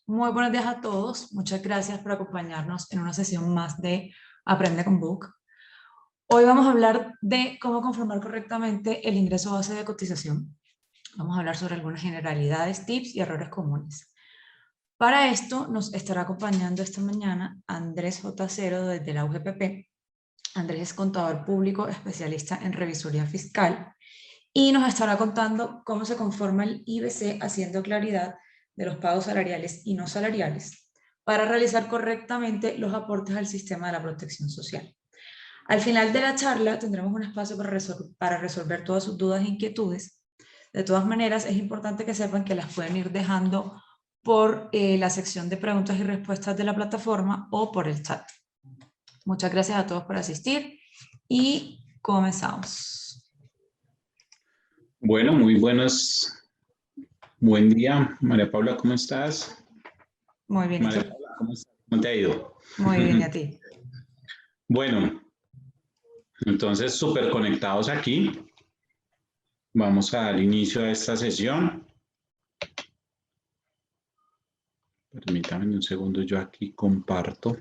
Muy buenos días a todos. Muchas gracias por acompañarnos en una sesión más de Aprende con Book. Hoy vamos a hablar de cómo conformar correctamente el ingreso base de cotización. Vamos a hablar sobre algunas generalidades, tips y errores comunes. Para esto nos estará acompañando esta mañana Andrés J. Cero desde la UGPP. Andrés es contador público especialista en revisoría fiscal y nos estará contando cómo se conforma el IBC haciendo claridad de los pagos salariales y no salariales para realizar correctamente los aportes al sistema de la protección social. Al final de la charla tendremos un espacio para resolver todas sus dudas e inquietudes. De todas maneras, es importante que sepan que las pueden ir dejando por la sección de preguntas y respuestas de la plataforma o por el chat. Muchas gracias a todos por asistir y comenzamos. Bueno, muy buenos. Buen día, María Paula, ¿cómo estás? Muy bien. María Paula, ¿cómo te ha ido? Muy bien, ¿y a ti? Bueno, entonces súper conectados aquí. Vamos a dar inicio a esta sesión. Permítanme un segundo, yo aquí comparto.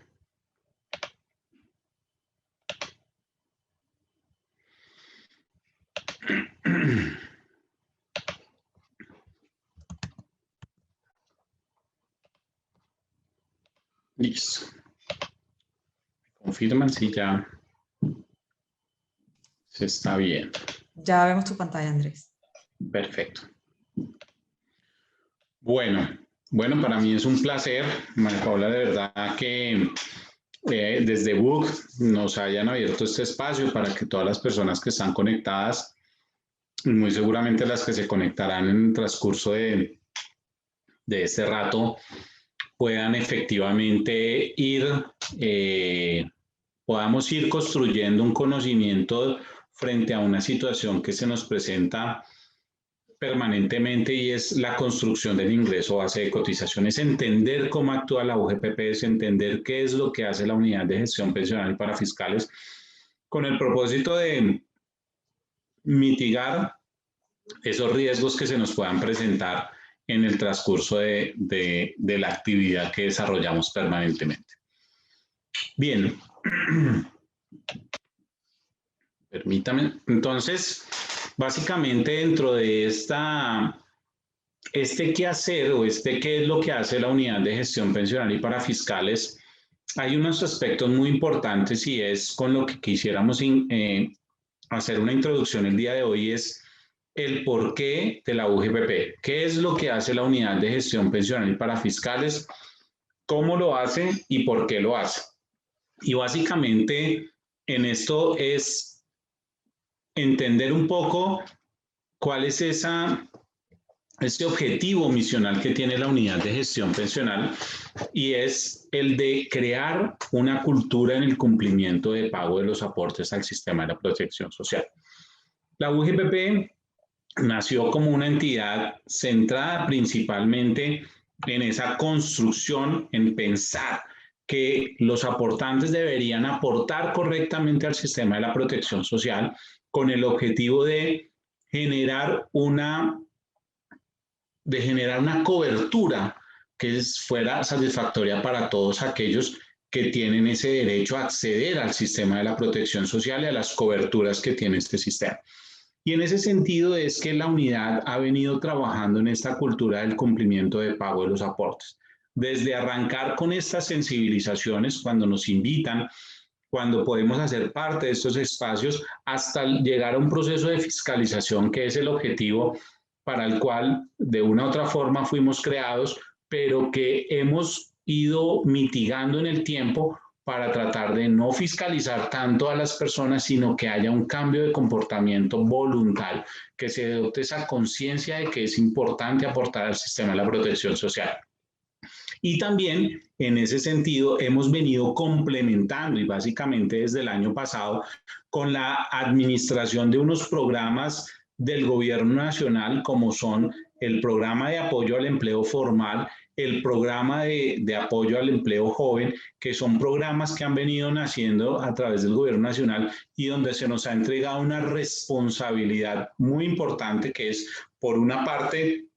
Listo. Confirman si ya se está viendo. Ya vemos tu pantalla, Andrés. Perfecto. Bueno, para mí es un placer, María Paula, de verdad que desde Book nos hayan abierto este espacio para que todas las personas que están conectadas, muy seguramente las que se conectarán en el transcurso de este rato, puedan efectivamente podamos ir construyendo un conocimiento frente a una situación que se nos presenta permanentemente y es la construcción del ingreso base de cotización, es entender cómo actúa la UGPP, es entender qué es lo que hace la Unidad de Gestión Pensional y Parafiscales con el propósito de mitigar esos riesgos que se nos puedan presentar en el transcurso de la actividad que desarrollamos permanentemente. Bien, permítame. Entonces, básicamente dentro de este qué hacer o qué es lo que hace la Unidad de Gestión Pensional y Parafiscales, hay unos aspectos muy importantes y es con lo que quisiéramos hacer una introducción el día de hoy es el porqué de la UGPP. ¿Qué es lo que hace la Unidad de Gestión Pensional y Parafiscales? ¿Cómo lo hace y por qué lo hace? Y básicamente en esto es entender un poco cuál es ese objetivo misional que tiene la Unidad de Gestión Pensional y es el de crear una cultura en el cumplimiento de pago de los aportes al sistema de la protección social. La UGPP nació como una entidad centrada principalmente en esa construcción, en pensar que los aportantes deberían aportar correctamente al sistema de la protección social con el objetivo de generar una cobertura que fuera satisfactoria para todos aquellos que tienen ese derecho a acceder al sistema de la protección social y a las coberturas que tiene este sistema. Y en ese sentido es que la unidad ha venido trabajando en esta cultura del cumplimiento de pago de los aportes. Desde arrancar con estas sensibilizaciones, cuando nos invitan, cuando podemos hacer parte de estos espacios, hasta llegar a un proceso de fiscalización que es el objetivo para el cual de una u otra forma fuimos creados, pero que hemos ido mitigando en el tiempo para tratar de no fiscalizar tanto a las personas, sino que haya un cambio de comportamiento voluntario, que se adopte esa conciencia de que es importante aportar al sistema de la protección social. Y también en ese sentido hemos venido complementando y básicamente desde el año pasado con la administración de unos programas del gobierno nacional como son el programa de apoyo al empleo formal, el programa de apoyo al empleo joven, que son programas que han venido naciendo a través del gobierno nacional y donde se nos ha entregado una responsabilidad muy importante que es, por una parte,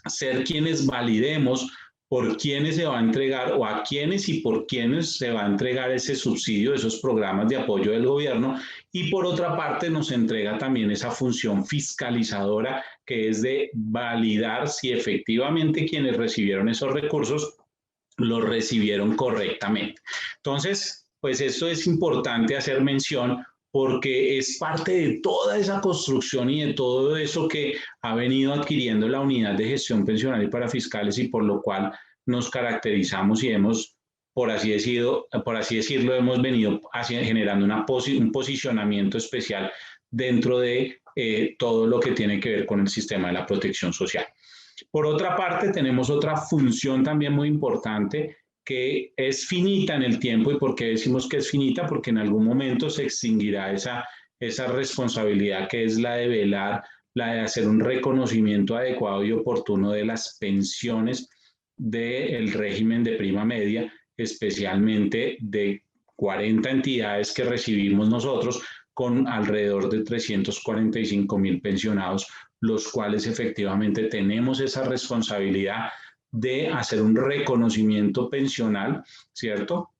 ser quienes validemos por quiénes se va a entregar o a quiénes y por quiénes se va a entregar ese subsidio, esos programas de apoyo del gobierno, y por otra parte nos entrega también esa función fiscalizadora que es de validar si efectivamente quienes recibieron esos recursos los recibieron correctamente. Entonces, pues esto es importante hacer mención porque es parte de toda esa construcción y de todo eso que ha venido adquiriendo la unidad de gestión pensional y para fiscales y por lo cual nos caracterizamos y hemos, por así decirlo, hemos venido generando un posicionamiento especial dentro de todo lo que tiene que ver con el sistema de la protección social. Por otra parte, tenemos otra función también muy importante que es finita en el tiempo. ¿Y por qué decimos que es finita? Porque en algún momento se extinguirá esa responsabilidad que es la de velar, la de hacer un reconocimiento adecuado y oportuno de las pensiones del régimen de prima media, especialmente de 40 entidades que recibimos nosotros con alrededor de 345.000 pensionados, los cuales efectivamente tenemos esa responsabilidad de hacer un reconocimiento pensional, ¿cierto?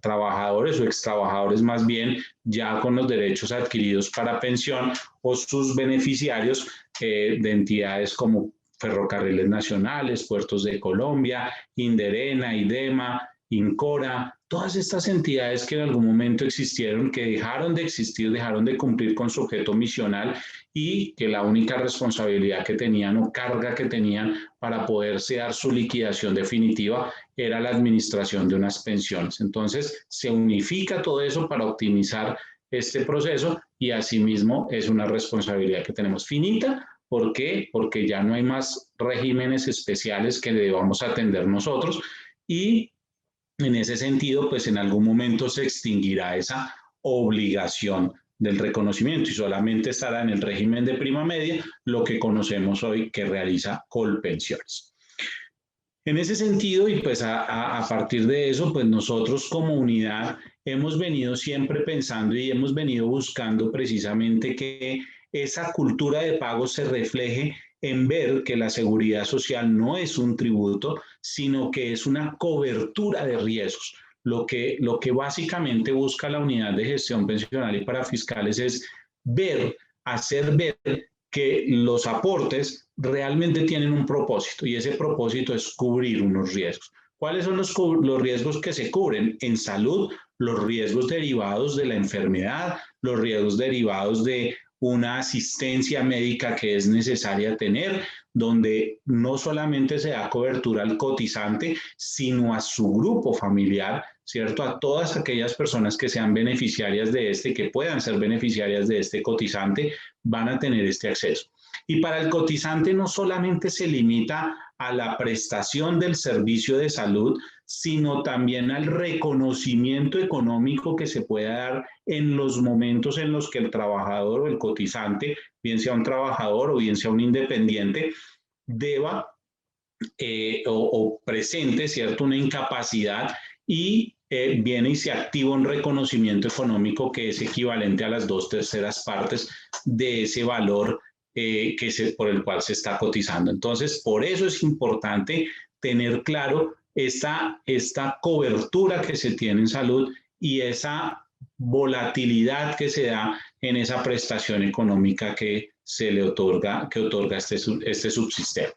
Trabajadores o extrabajadores más bien ya con los derechos adquiridos para pensión o sus beneficiarios de entidades como Ferrocarriles Nacionales, Puertos de Colombia, Inderena, IDEMA, INCORA, todas estas entidades que en algún momento existieron, que dejaron de existir, dejaron de cumplir con su objeto misional y que la única responsabilidad que tenían o carga que tenían para poderse dar su liquidación definitiva era la administración de unas pensiones. Entonces, se unifica todo eso para optimizar este proceso y asimismo es una responsabilidad que tenemos finita. ¿Por qué? Porque ya no hay más regímenes especiales que debamos atender nosotros y en ese sentido, pues en algún momento se extinguirá esa obligación del reconocimiento y solamente estará en el régimen de prima media lo que conocemos hoy que realiza Colpensiones. En ese sentido, y pues a partir de eso, pues nosotros como unidad hemos venido siempre pensando y hemos venido buscando precisamente que esa cultura de pago se refleje en ver que la seguridad social no es un tributo, sino que es una cobertura de riesgos. Lo que básicamente busca la unidad de gestión pensional y para fiscales es ver, hacer ver que los aportes realmente tienen un propósito y ese propósito es cubrir unos riesgos. ¿Cuáles son los riesgos que se cubren? En salud, los riesgos derivados de la enfermedad, los riesgos derivados de una asistencia médica que es necesaria tener, donde no solamente se da cobertura al cotizante, sino a su grupo familiar, ¿cierto? A todas aquellas personas que sean beneficiarias de este, que puedan ser beneficiarias de este cotizante, van a tener este acceso. Y para el cotizante no solamente se limita a la prestación del servicio de salud, sino también al reconocimiento económico que se pueda dar en los momentos en los que el trabajador o el cotizante, bien sea un trabajador o bien sea un independiente, deba o presente, ¿cierto?, una incapacidad y viene y se activa un reconocimiento económico que es equivalente a las 2/3 partes de ese valor por el cual se está cotizando. Entonces, por eso es importante tener claro esta cobertura que se tiene en salud y esa volatilidad que se da en esa prestación económica que se le otorga, que otorga este subsistema.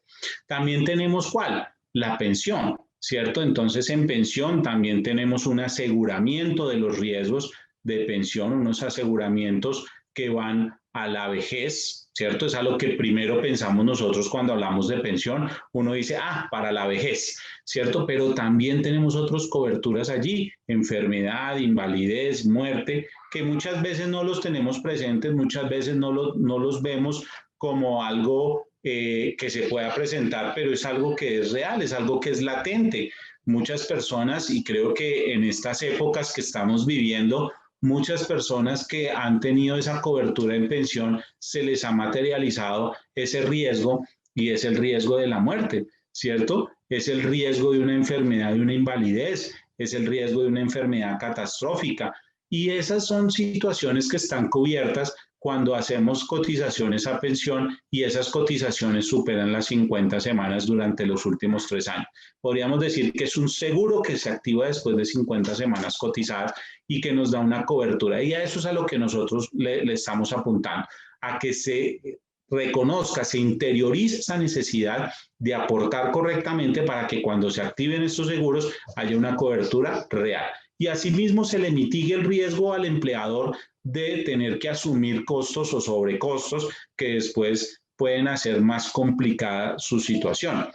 También tenemos ¿cuál? La pensión, ¿cierto? Entonces en pensión también tenemos un aseguramiento de los riesgos de pensión, unos aseguramientos que van a la vejez, ¿cierto? Es algo que primero pensamos nosotros cuando hablamos de pensión. Uno dice, para la vejez, ¿cierto? Pero también tenemos otras coberturas allí, enfermedad, invalidez, muerte, que muchas veces no los tenemos presentes, muchas veces no los vemos como algo que se pueda presentar, pero es algo que es real, es algo que es latente. Muchas personas, y creo que en estas épocas que estamos viviendo, muchas personas que han tenido esa cobertura en pensión, se les ha materializado ese riesgo y es el riesgo de la muerte, ¿cierto? Es el riesgo de una enfermedad, de una invalidez, es el riesgo de una enfermedad catastrófica. Y esas son situaciones que están cubiertas cuando hacemos cotizaciones a pensión y esas cotizaciones superan las 50 semanas durante los últimos 3 años. Podríamos decir que es un seguro que se activa después de 50 semanas cotizadas y que nos da una cobertura. Y a eso es a lo que nosotros le estamos apuntando, a que se reconozca, se interiorice esa necesidad de aportar correctamente para que cuando se activen estos seguros haya una cobertura real. Y asimismo se le mitigue el riesgo al empleador de tener que asumir costos o sobrecostos que después pueden hacer más complicada su situación.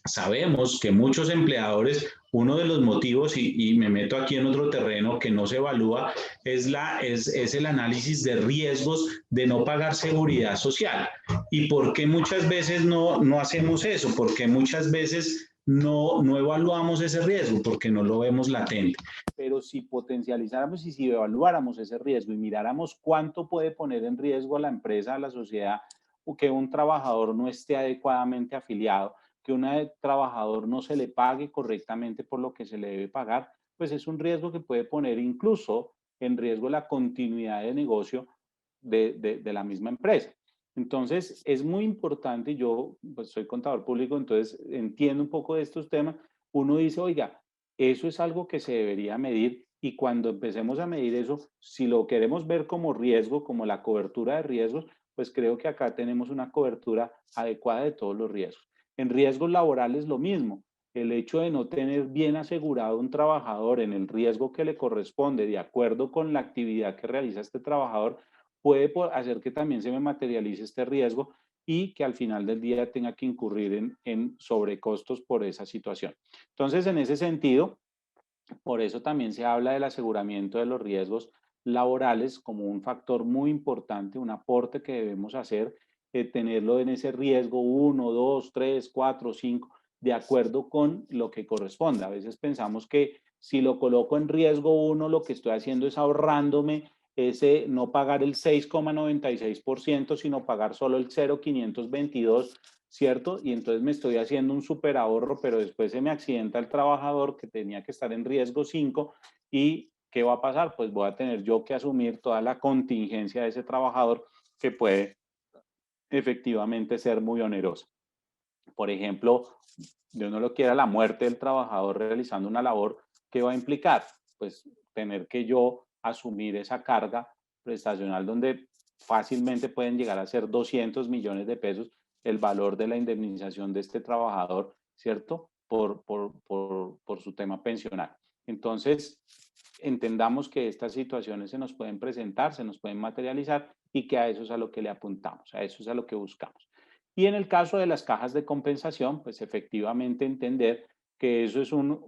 Sabemos que muchos empleadores, uno de los motivos, y me meto aquí en otro terreno que no se evalúa, es el análisis de riesgos de no pagar seguridad social. ¿Y por qué muchas veces no hacemos eso? Porque muchas veces no evaluamos ese riesgo, porque no lo vemos latente. Pero si potencializáramos y si evaluáramos ese riesgo y miráramos cuánto puede poner en riesgo a la empresa, a la sociedad, o que un trabajador no esté adecuadamente afiliado, que un trabajador no se le pague correctamente por lo que se le debe pagar, pues es un riesgo que puede poner incluso en riesgo la continuidad de negocio de la misma empresa. Entonces, es muy importante, yo pues, soy contador público, entonces entiendo un poco de estos temas. Uno dice, oiga, eso es algo que se debería medir y cuando empecemos a medir eso, si lo queremos ver como riesgo, como la cobertura de riesgos, pues creo que acá tenemos una cobertura adecuada de todos los riesgos. En riesgos laborales lo mismo. El hecho de no tener bien asegurado un trabajador en el riesgo que le corresponde de acuerdo con la actividad que realiza este trabajador puede hacer que también se me materialice este riesgo y que al final del día tenga que incurrir en sobrecostos por esa situación. Entonces, en ese sentido, por eso también se habla del aseguramiento de los riesgos laborales como un factor muy importante, un aporte que debemos hacer, tenerlo en ese riesgo 1, 2, 3, 4, 5, de acuerdo con lo que corresponda. A veces pensamos que si lo coloco en riesgo 1, lo que estoy haciendo es ahorrándome ese no pagar el 6,96%, sino pagar solo el 0,522, ¿cierto? Y entonces me estoy haciendo un super ahorro, pero después se me accidenta el trabajador que tenía que estar en riesgo 5 y ¿qué va a pasar? Pues voy a tener yo que asumir toda la contingencia de ese trabajador que puede efectivamente ser muy onerosa. Por ejemplo, Dios no lo quiera, la muerte del trabajador realizando una labor, ¿qué va a implicar? Pues tener que yo asumir esa carga prestacional donde fácilmente pueden llegar a ser 200 millones de pesos el valor de la indemnización de este trabajador, ¿cierto? Por su tema pensional. Entonces, entendamos que estas situaciones se nos pueden presentar, se nos pueden materializar y que a eso es a lo que le apuntamos, a eso es a lo que buscamos. Y en el caso de las cajas de compensación, pues efectivamente entender que eso es un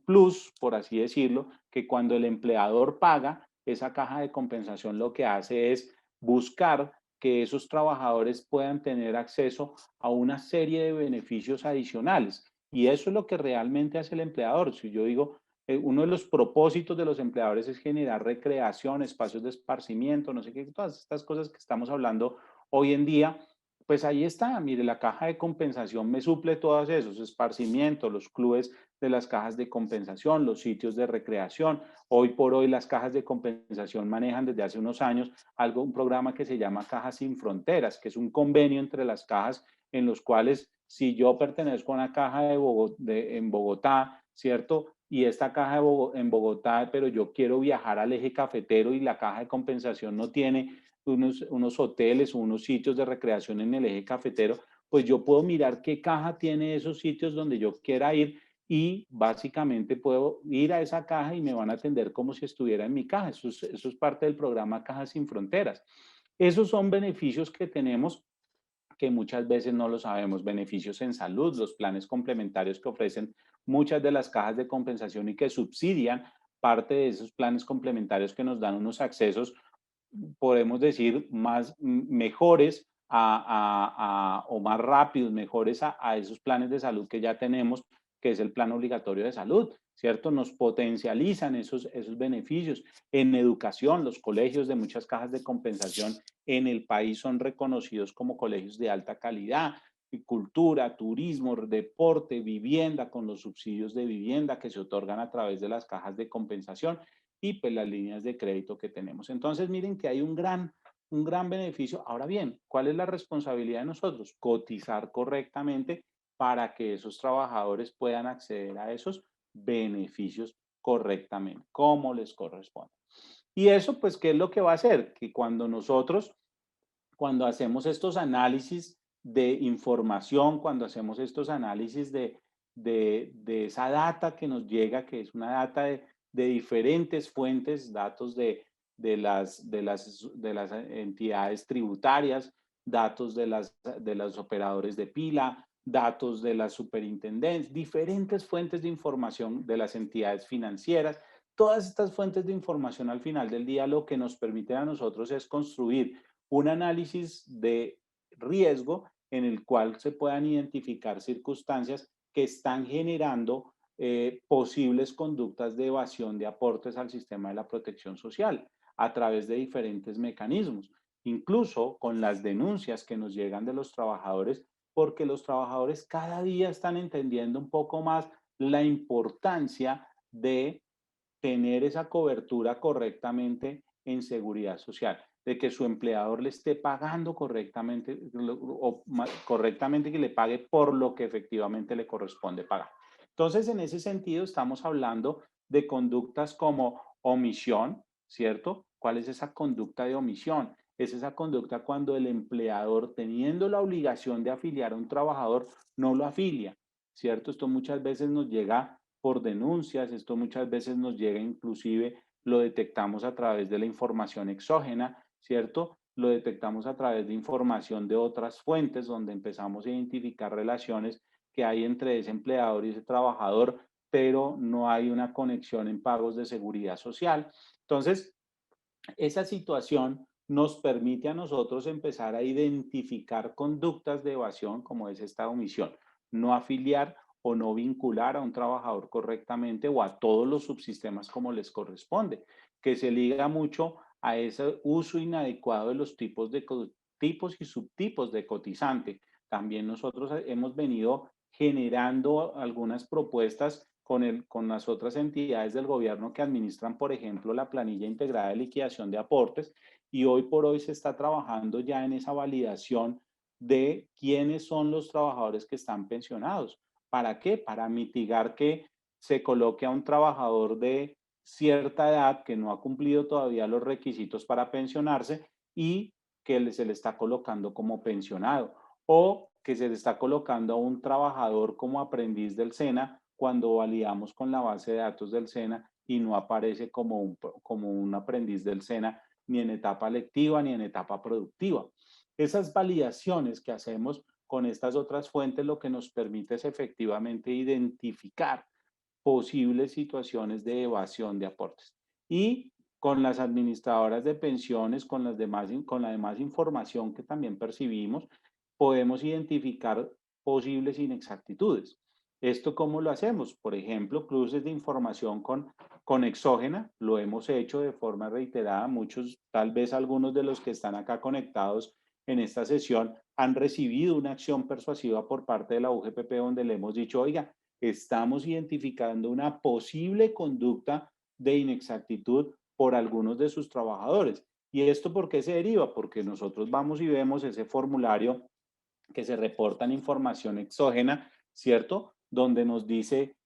plus, por así decirlo, que cuando el empleador paga, esa caja de compensación lo que hace es buscar que esos trabajadores puedan tener acceso a una serie de beneficios adicionales. Y eso es lo que realmente hace el empleador. Si yo digo, uno de los propósitos de los empleadores es generar recreación, espacios de esparcimiento, no sé qué, todas estas cosas que estamos hablando hoy en día, pues ahí está, mire, la caja de compensación me suple todos esos esparcimientos, los clubes de las cajas de compensación, los sitios de recreación. Hoy por hoy las cajas de compensación manejan desde hace unos años un programa que se llama Cajas Sin Fronteras, que es un convenio entre las cajas en los cuales si yo pertenezco a una caja en Bogotá, ¿cierto? Y esta caja en Bogotá, pero yo quiero viajar al eje cafetero y la caja de compensación no tiene unos hoteles o unos sitios de recreación en el eje cafetero, pues yo puedo mirar qué caja tiene esos sitios donde yo quiera ir y básicamente puedo ir a esa caja y me van a atender como si estuviera en mi caja. Eso es parte del programa Cajas Sin Fronteras. Esos son beneficios que tenemos que muchas veces no lo sabemos. Beneficios en salud, los planes complementarios que ofrecen muchas de las cajas de compensación y que subsidian parte de esos planes complementarios que nos dan unos accesos, podemos decir, mejores o más rápidos, mejores a esos planes de salud que ya tenemos, que es el plan obligatorio de salud, ¿cierto? Nos potencializan esos beneficios. En educación, los colegios de muchas cajas de compensación en el país son reconocidos como colegios de alta calidad. Cultura, turismo, deporte, vivienda, con los subsidios de vivienda que se otorgan a través de las cajas de compensación. y pues las líneas de crédito que tenemos. Entonces, miren que hay un gran beneficio. Ahora bien, ¿cuál es la responsabilidad de nosotros? Cotizar correctamente para que esos trabajadores puedan acceder a esos beneficios correctamente, como les corresponde. Y eso, pues, ¿qué es lo que va a hacer? Que cuando hacemos estos análisis de información, cuando hacemos estos análisis de esa data que nos llega, que es una data de diferentes fuentes, datos de las entidades tributarias, datos de los operadores de pila, datos de las superintendencias, diferentes fuentes de información de las entidades financieras. Todas estas fuentes de información al final del día lo que nos permiten a nosotros es construir un análisis de riesgo en el cual se puedan identificar circunstancias que están generando posibles conductas de evasión de aportes al sistema de la protección social a través de diferentes mecanismos, incluso con las denuncias que nos llegan de los trabajadores, porque los trabajadores cada día están entendiendo un poco más la importancia de tener esa cobertura correctamente en seguridad social, de que su empleador le esté pagando correctamente o correctamente que le pague por lo que efectivamente le corresponde pagar. Entonces, en ese sentido, estamos hablando de conductas como omisión, ¿cierto? ¿Cuál es esa conducta de omisión? Es esa conducta cuando el empleador, teniendo la obligación de afiliar a un trabajador, no lo afilia, ¿cierto? Esto muchas veces nos llega por denuncias, esto muchas veces nos llega inclusive, lo detectamos a través de la información exógena, ¿cierto? Lo detectamos a través de información de otras fuentes donde empezamos a identificar relaciones que hay entre ese empleador y ese trabajador, pero no hay una conexión en pagos de seguridad social. Entonces, esa situación nos permite a nosotros empezar a identificar conductas de evasión, como es esta omisión, no afiliar o no vincular a un trabajador correctamente o a todos los subsistemas como les corresponde, que se liga mucho a ese uso inadecuado de los tipos y subtipos de cotizante. También nosotros hemos venido generando algunas propuestas con las otras entidades del gobierno que administran, por ejemplo, la planilla integrada de liquidación de aportes, y hoy por hoy se está trabajando ya en esa validación de quiénes son los trabajadores que están pensionados. ¿Para qué? Para mitigar que se coloque a un trabajador de cierta edad que no ha cumplido todavía los requisitos para pensionarse y que se le está colocando como pensionado, o que se le está colocando a un trabajador como aprendiz del SENA cuando validamos con la base de datos del SENA y no aparece como un aprendiz del SENA ni en etapa lectiva ni en etapa productiva. Esas validaciones que hacemos con estas otras fuentes lo que nos permite es efectivamente identificar posibles situaciones de evasión de aportes. Y con las administradoras de pensiones, con la demás información que también percibimos, podemos identificar posibles inexactitudes. ¿Esto cómo lo hacemos? Por ejemplo, cruces de información con exógena, lo hemos hecho de forma reiterada. Muchos, tal vez algunos de los que están acá conectados en esta sesión, han recibido una acción persuasiva por parte de la UGPP donde le hemos dicho, oiga, estamos identificando una posible conducta de inexactitud por algunos de sus trabajadores. ¿Y esto por qué se deriva? Porque nosotros vamos y vemos ese formulario que se reportan información exógena, ¿cierto? Donde nos dice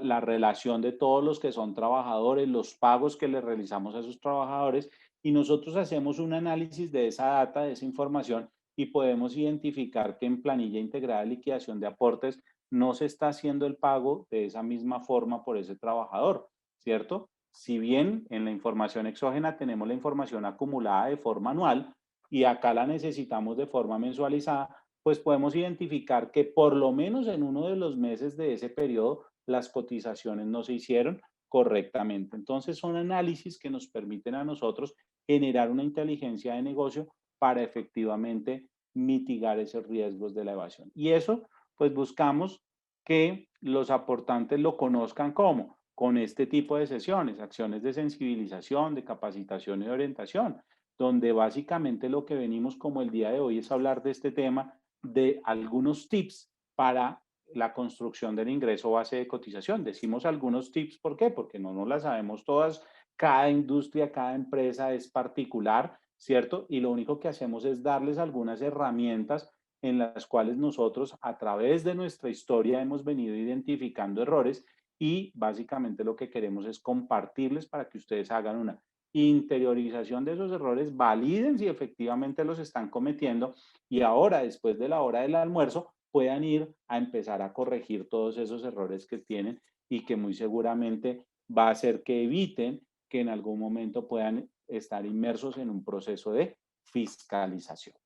la relación de todos los que son trabajadores, los pagos que le realizamos a esos trabajadores, y nosotros hacemos un análisis de esa data, de esa información, y podemos identificar que en planilla integrada de liquidación de aportes no se está haciendo el pago de esa misma forma por ese trabajador, ¿cierto? Si bien en la información exógena tenemos la información acumulada de forma anual y acá la necesitamos de forma mensualizada, pues podemos identificar que por lo menos en uno de los meses de ese periodo las cotizaciones no se hicieron correctamente. Entonces son análisis que nos permiten a nosotros generar una inteligencia de negocio para efectivamente mitigar esos riesgos de la evasión. Y eso, pues buscamos que los aportantes lo conozcan como con este tipo de sesiones, acciones de sensibilización, de capacitación y de orientación, donde básicamente lo que venimos como el día de hoy es hablar de este tema, de algunos tips para la construcción del ingreso base de cotización. Decimos algunos tips, ¿por qué? Porque no nos las sabemos todas cada industria, cada empresa es particular, ¿cierto? Y lo único que hacemos es darles algunas herramientas en las cuales nosotros a través de nuestra historia hemos venido identificando errores y básicamente lo que queremos es compartirles para que ustedes hagan una interiorización de esos errores, validen si efectivamente los están cometiendo y ahora, después de la hora del almuerzo, puedan ir a empezar a corregir todos esos errores que tienen y que muy seguramente va a hacer que eviten que en algún momento puedan estar inmersos en un proceso de fiscalización.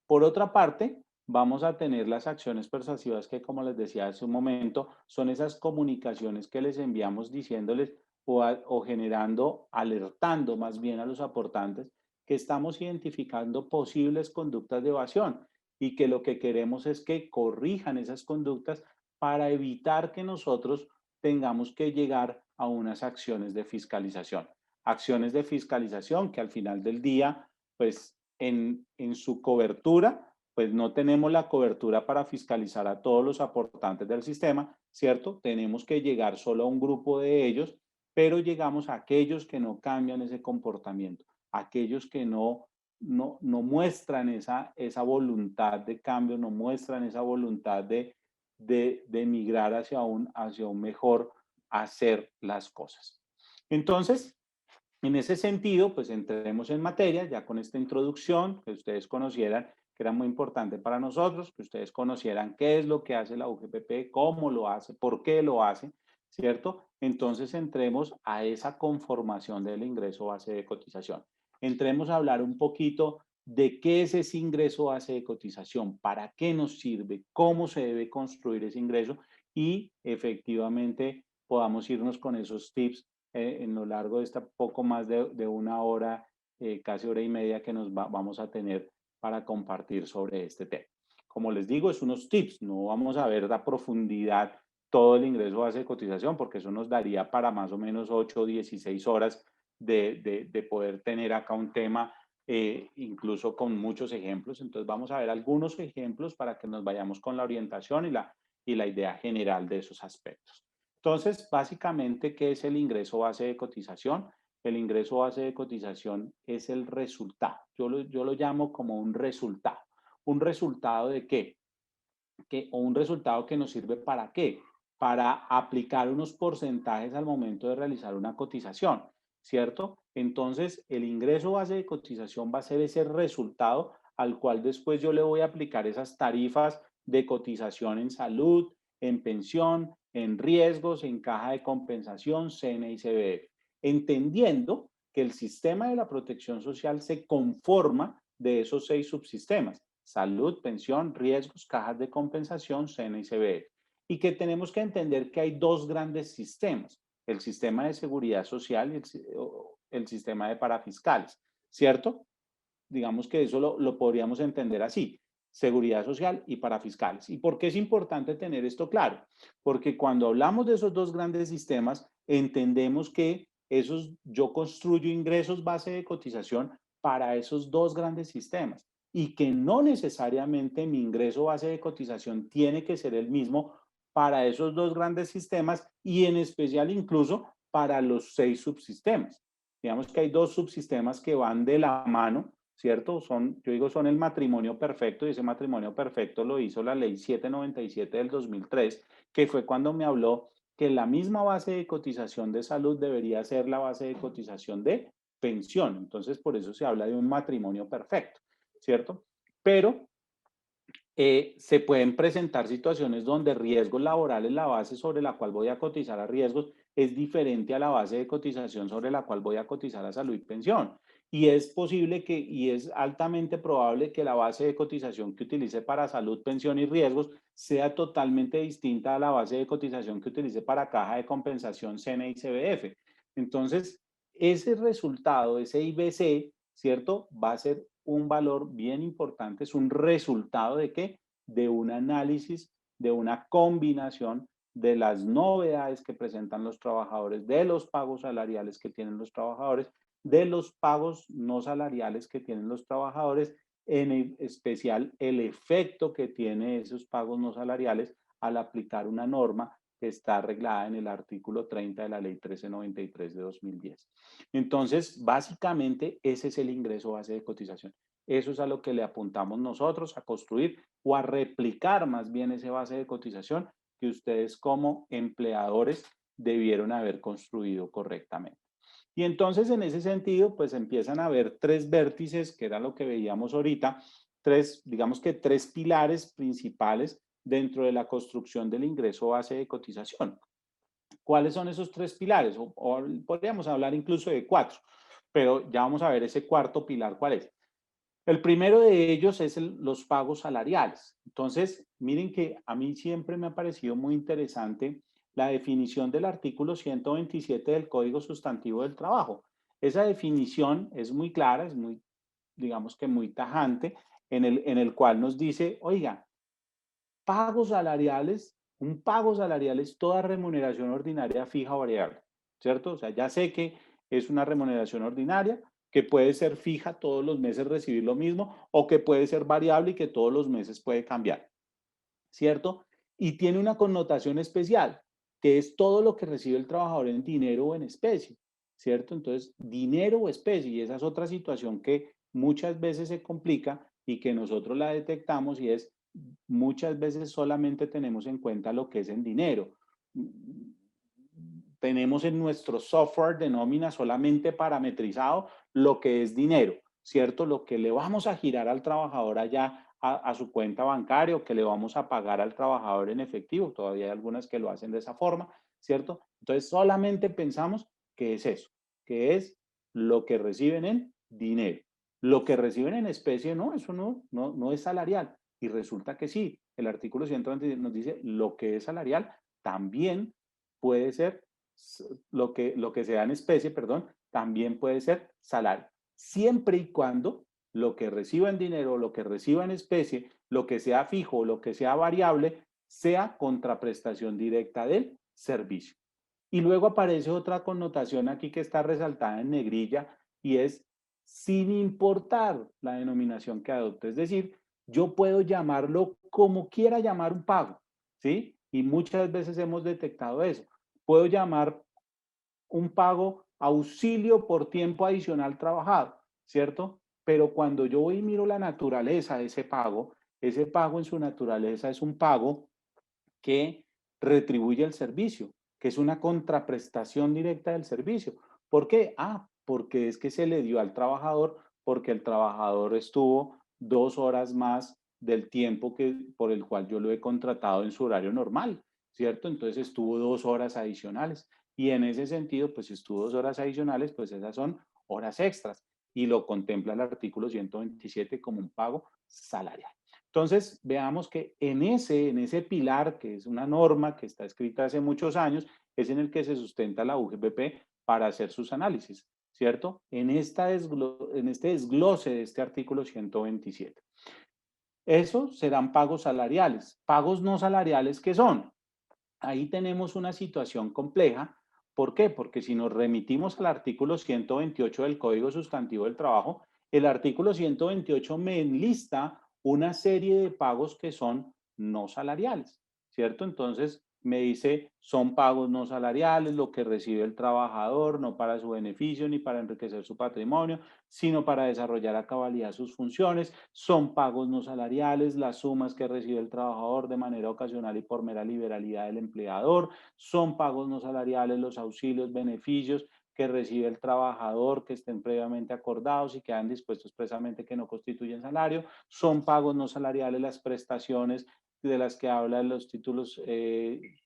Por otra parte, vamos a tener las acciones persuasivas que, como les decía hace un momento, son esas comunicaciones que les enviamos diciéndoles o generando, alertando más bien a los aportantes que estamos identificando posibles conductas de evasión y que lo que queremos es que corrijan esas conductas para evitar que nosotros tengamos que llegar a unas acciones de fiscalización. Acciones de fiscalización que al final del día, pues en su cobertura, pues no tenemos la cobertura para fiscalizar a todos los aportantes del sistema, ¿cierto? Tenemos que llegar solo a un grupo de ellos, pero llegamos a aquellos que no cambian ese comportamiento, aquellos que no muestran esa voluntad de cambio, no muestran esa voluntad de migrar hacia un mejor hacer las cosas. Entonces, en ese sentido, pues entremos en materia, ya con esta introducción, que ustedes conocieran que era muy importante para nosotros, que ustedes conocieran qué es lo que hace la UGPP, cómo lo hace, por qué lo hace, ¿cierto? Entonces entremos a esa conformación del ingreso base de cotización. Entremos a hablar un poquito de qué es ese ingreso base de cotización, para qué nos sirve, cómo se debe construir ese ingreso y efectivamente podamos irnos con esos tips en lo largo de esta poco más de una hora, casi hora y media que vamos a tener para compartir sobre este tema. Como les digo, es unos tips, no vamos a ver a profundidad todo el ingreso base de cotización, porque eso nos daría para más o menos 8 o 16 horas de poder tener acá un tema, incluso con muchos ejemplos. Entonces vamos a ver algunos ejemplos para que nos vayamos con la orientación y la idea general de esos aspectos. Entonces, básicamente, ¿qué es el ingreso base de cotización? El ingreso base de cotización es el resultado. Yo lo llamo como un resultado. ¿Un resultado de qué? O un resultado que nos sirve para qué? Para aplicar unos porcentajes al momento de realizar una cotización, ¿cierto? Entonces, el ingreso base de cotización va a ser ese resultado al cual después yo le voy a aplicar esas tarifas de cotización en salud, en pensión, en riesgos, en caja de compensación, CNE y CBF, entendiendo que el sistema de la protección social se conforma de esos 6 subsistemas: salud, pensión, riesgos, cajas de compensación, CNE y CBF. Y que tenemos que entender que hay 2 grandes sistemas: el sistema de seguridad social y el sistema de parafiscales, ¿cierto? Digamos que eso lo podríamos entender así: seguridad social y parafiscales. ¿Y por qué es importante tener esto claro? Porque cuando hablamos de esos 2 grandes sistemas, entendemos que yo construyo ingresos base de cotización para esos 2 grandes sistemas y que no necesariamente mi ingreso base de cotización tiene que ser el mismo para esos 2 grandes sistemas y en especial incluso para los 6 subsistemas. Digamos que hay 2 subsistemas que van de la mano, ¿cierto? Yo digo, son el matrimonio perfecto, y ese matrimonio perfecto lo hizo la ley 797 del 2003, que fue cuando me habló que la misma base de cotización de salud debería ser la base de cotización de pensión. Entonces, por eso se habla de un matrimonio perfecto, ¿cierto? Pero se pueden presentar situaciones donde riesgos laborales, la base sobre la cual voy a cotizar a riesgos, es diferente a la base de cotización sobre la cual voy a cotizar a salud y pensión. Y es posible y es altamente probable que la base de cotización que utilice para salud, pensión y riesgos sea totalmente distinta a la base de cotización que utilice para caja de compensación, CNE y CBF. Entonces, ese resultado, ese IBC, ¿cierto? Va a ser un valor bien importante, es un resultado de qué? De un análisis, de una combinación de las novedades que presentan los trabajadores, de los pagos salariales que tienen los trabajadores, de los pagos no salariales que tienen los trabajadores, en especial el efecto que tiene esos pagos no salariales al aplicar una norma que está arreglada en el artículo 30 de la Ley 1393 de 2010. Entonces, básicamente, ese es el ingreso base de cotización. Eso es a lo que le apuntamos nosotros, a construir o a replicar más bien ese base de cotización que ustedes como empleadores debieron haber construido correctamente. Y entonces, en ese sentido, pues empiezan a haber tres vértices, que era lo que veíamos ahorita, digamos que tres pilares principales dentro de la construcción del ingreso base de cotización. ¿Cuáles son esos tres pilares? O podríamos hablar incluso de cuatro, pero ya vamos a ver ese cuarto pilar, ¿cuál es? El primero de ellos es los pagos salariales. Entonces, miren que a mí siempre me ha parecido muy interesante la definición del artículo 127 del Código Sustantivo del Trabajo. Esa definición es muy clara, es muy, digamos que muy tajante, en el cual nos dice, oiga, pagos salariales, un pago salarial es toda remuneración ordinaria fija o variable, ¿cierto? O sea, ya sé que es una remuneración ordinaria que puede ser fija, todos los meses recibir lo mismo, o que puede ser variable y que todos los meses puede cambiar, ¿cierto? Y tiene una connotación especial, que es todo lo que recibe el trabajador en dinero o en especie, ¿cierto? Entonces, dinero o especie, y esa es otra situación que muchas veces se complica y que nosotros la detectamos y es muchas veces solamente tenemos en cuenta lo que es en dinero. Tenemos en nuestro software de nómina solamente parametrizado lo que es dinero, ¿cierto? Lo que le vamos a girar al trabajador allá a su cuenta bancaria o que le vamos a pagar al trabajador en efectivo. Todavía hay algunas que lo hacen de esa forma, ¿cierto? Entonces solamente pensamos que es eso, que es lo que reciben en dinero. Lo que reciben en especie, no, eso no es salarial. Y resulta que sí, el artículo 120 nos dice lo que es salarial también puede ser, lo que se da en especie, perdón, también puede ser salario. Siempre y cuando lo que reciba en dinero, lo que reciba en especie, lo que sea fijo, lo que sea variable, sea contraprestación directa del servicio. Y luego aparece otra connotación aquí que está resaltada en negrilla y es sin importar la denominación que adopte. Es decir, yo puedo llamarlo como quiera llamar un pago, ¿sí? Y muchas veces hemos detectado eso. Puedo llamar un pago auxilio por tiempo adicional trabajado, ¿cierto? Pero cuando yo voy y miro la naturaleza de ese pago en su naturaleza es un pago que retribuye el servicio, que es una contraprestación directa del servicio. ¿Por qué? Porque es que se le dio al trabajador porque el trabajador estuvo 2 horas más del tiempo por el cual yo lo he contratado en su horario normal, ¿cierto? Entonces estuvo 2 horas adicionales. Y en ese sentido, pues si estuvo 2 horas adicionales, pues esas son horas extras. Y lo contempla el artículo 127 como un pago salarial. Entonces, veamos que en ese pilar, que es una norma que está escrita hace muchos años, es en el que se sustenta la UGPP para hacer sus análisis, ¿cierto? En este desglose de este artículo 127. Eso serán pagos salariales. Pagos no salariales, ¿qué son? Ahí tenemos una situación compleja. ¿Por qué? Porque si nos remitimos al artículo 128 del Código Sustantivo del Trabajo, el artículo 128 me enlista una serie de pagos que son no salariales, ¿cierto? Entonces me dice, son pagos no salariales, lo que recibe el trabajador, no para su beneficio ni para enriquecer su patrimonio, sino para desarrollar a cabalidad sus funciones, son pagos no salariales, las sumas que recibe el trabajador de manera ocasional y por mera liberalidad del empleador, son pagos no salariales los auxilios, beneficios que recibe el trabajador que estén previamente acordados y que han dispuesto expresamente que no constituyen salario, son pagos no salariales las prestaciones de las que hablan los títulos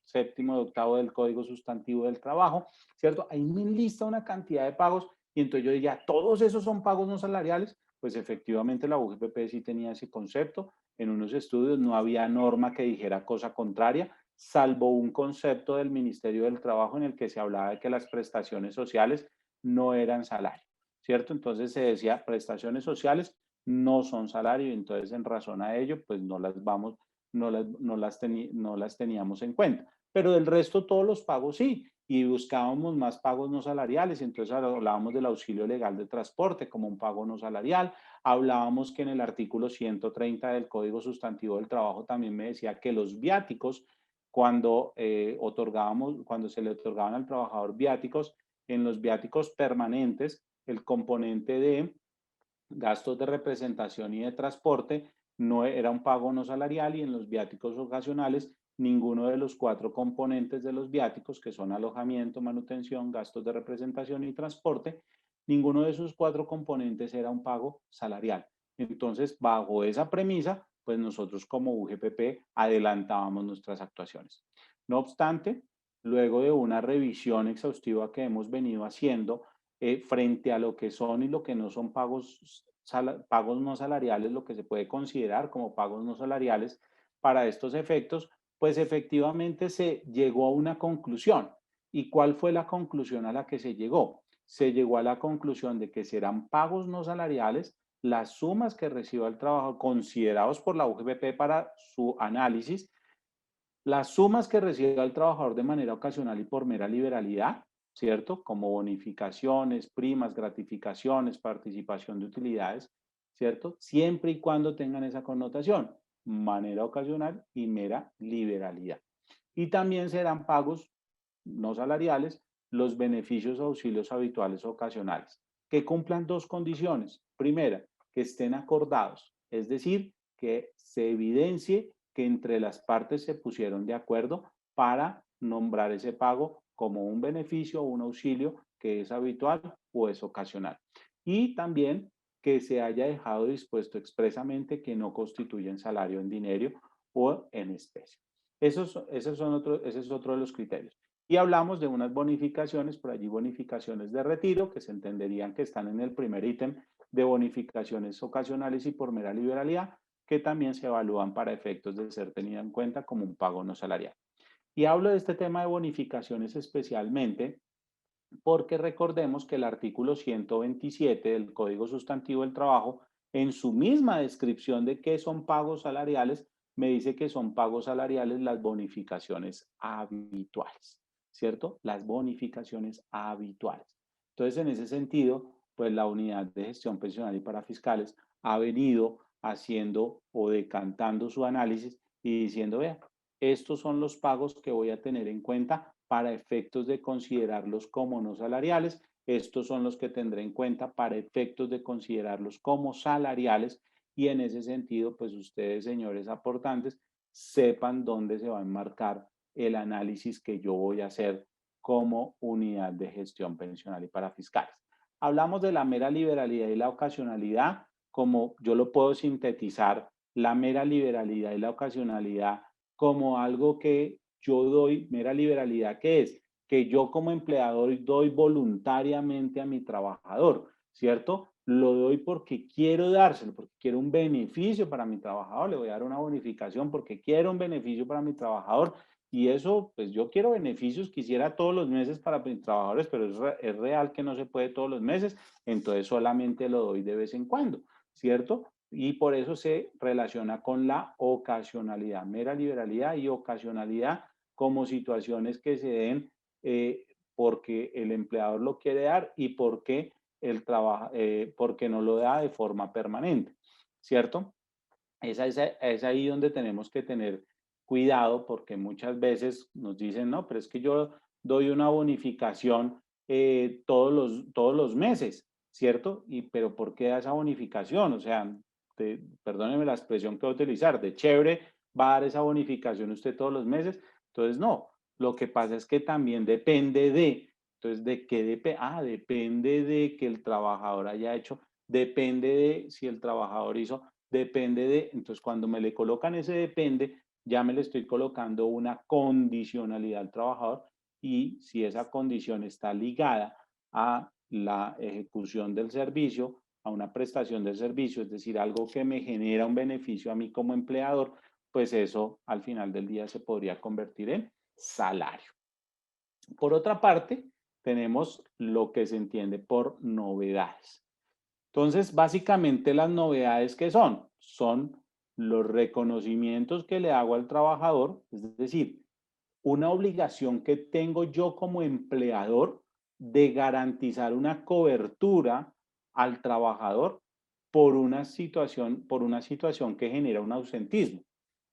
séptimo y octavo del Código Sustantivo del Trabajo, ¿cierto? Ahí me enlista una cantidad de pagos y entonces yo diría, ¿todos esos son pagos no salariales? Pues efectivamente la UGPP sí tenía ese concepto. En unos estudios no había norma que dijera cosa contraria, salvo un concepto del Ministerio del Trabajo en el que se hablaba de que las prestaciones sociales no eran salario, ¿cierto? Entonces se decía, prestaciones sociales no son salario y entonces en razón a ello, pues no las teníamos en cuenta. Pero del resto todos los pagos sí, y buscábamos más pagos no salariales, entonces hablábamos del auxilio legal de transporte como un pago no salarial, hablábamos que en el artículo 130 del Código Sustantivo del Trabajo también me decía que los viáticos cuando cuando se le otorgaban al trabajador viáticos, en los viáticos permanentes, el componente de gastos de representación y de transporte no era un pago no salarial, y en los viáticos ocasionales ninguno de los 4 componentes de los viáticos, que son alojamiento, manutención, gastos de representación y transporte, ninguno de esos 4 componentes era un pago salarial. Entonces, bajo esa premisa, pues nosotros como UGPP adelantábamos nuestras actuaciones. No obstante, luego de una revisión exhaustiva que hemos venido haciendo, frente a lo que son y lo que no son pagos no salariales, lo que se puede considerar como pagos no salariales para estos efectos, pues efectivamente se llegó a una conclusión. ¿Y cuál fue la conclusión a la que se llegó? Se llegó a la conclusión de que serán pagos no salariales las sumas que reciba el trabajador, considerados por la UGPP para su análisis, las sumas que reciba el trabajador de manera ocasional y por mera liberalidad, ¿cierto? Como bonificaciones, primas, gratificaciones, participación de utilidades, ¿cierto? Siempre y cuando tengan esa connotación, manera ocasional y mera liberalidad. Y también serán pagos no salariales los beneficios o auxilios habituales o ocasionales, que cumplan 2 condiciones. Primera, que estén acordados, es decir, que se evidencie que entre las partes se pusieron de acuerdo para nombrar ese pago como un beneficio o un auxilio que es habitual o es ocasional. Y también que se haya dejado dispuesto expresamente que no constituyen salario en dinero o en especie. Ese es otro de los criterios. Y hablamos de unas bonificaciones, por allí bonificaciones de retiro, que se entenderían que están en el primer ítem, de bonificaciones ocasionales y por mera liberalidad, que también se evalúan para efectos de ser tenida en cuenta como un pago no salarial. Y hablo de este tema de bonificaciones especialmente porque recordemos que el artículo 127 del Código Sustantivo del Trabajo, en su misma descripción de qué son pagos salariales, me dice que son pagos salariales las bonificaciones habituales, ¿cierto? Las bonificaciones habituales. Entonces, en ese sentido, pues la Unidad de Gestión Pensional y Parafiscales ha venido haciendo o decantando su análisis y diciendo, vea, estos son los pagos que voy a tener en cuenta para efectos de considerarlos como no salariales. Estos son los que tendré en cuenta para efectos de considerarlos como salariales, y en ese sentido, pues ustedes, señores aportantes, sepan dónde se va a enmarcar el análisis que yo voy a hacer como unidad de gestión pensional y parafiscales. Hablamos de la mera liberalidad y la ocasionalidad, como yo lo puedo sintetizar, la mera liberalidad y la ocasionalidad como algo que yo doy, mera liberalidad, ¿qué es? Que yo como empleador doy voluntariamente a mi trabajador, ¿cierto? Lo doy porque quiero dárselo, porque quiero un beneficio para mi trabajador, le voy a dar una bonificación porque quiero un beneficio para mi trabajador, y eso, pues yo quiero beneficios, quisiera todos los meses para mis trabajadores, pero es real que no se puede todos los meses, entonces solamente lo doy de vez en cuando, ¿cierto? Y por eso se relaciona con la ocasionalidad, mera liberalidad y ocasionalidad como situaciones que se den porque el empleador lo quiere dar y porque porque no lo da de forma permanente, ¿cierto? Es ahí donde tenemos que tener cuidado, porque muchas veces nos dicen, no, pero es que yo doy una bonificación todos los meses, ¿cierto? Pero ¿por qué da esa bonificación? O sea, perdóneme la expresión que voy a utilizar, de chévere va a dar esa bonificación usted todos los meses. Entonces, no, lo que pasa es que también depende de, entonces, ¿de qué depende? Depende de que el trabajador haya hecho, depende de si el trabajador hizo, depende de, entonces cuando me le colocan ese depende, ya me le estoy colocando una condicionalidad al trabajador, y si esa condición está ligada a la ejecución del servicio, a una prestación del servicio, es decir, algo que me genera un beneficio a mí como empleador, pues eso al final del día se podría convertir en salario. Por otra parte, tenemos lo que se entiende por novedades. Entonces, básicamente las novedades que son los reconocimientos que le hago al trabajador, es decir, una obligación que tengo yo como empleador de garantizar una cobertura al trabajador por una situación que genera un ausentismo.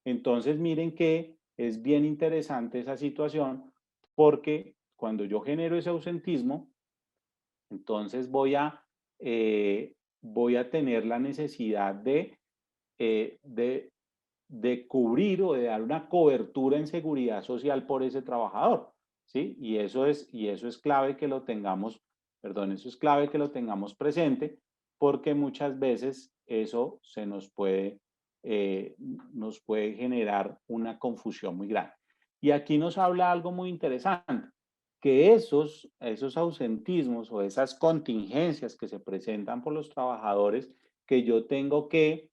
Entonces, miren que es bien interesante esa situación porque cuando yo genero ese ausentismo, entonces voy a tener la necesidad eh, de, de cubrir o de dar una cobertura en seguridad social por ese trabajador, ¿sí? Y eso es clave que lo tengamos, perdón, eso es clave que lo tengamos presente porque muchas veces eso nos puede generar una confusión muy grande. Y aquí nos habla algo muy interesante, que esos ausentismos o esas contingencias que se presentan por los trabajadores que yo tengo que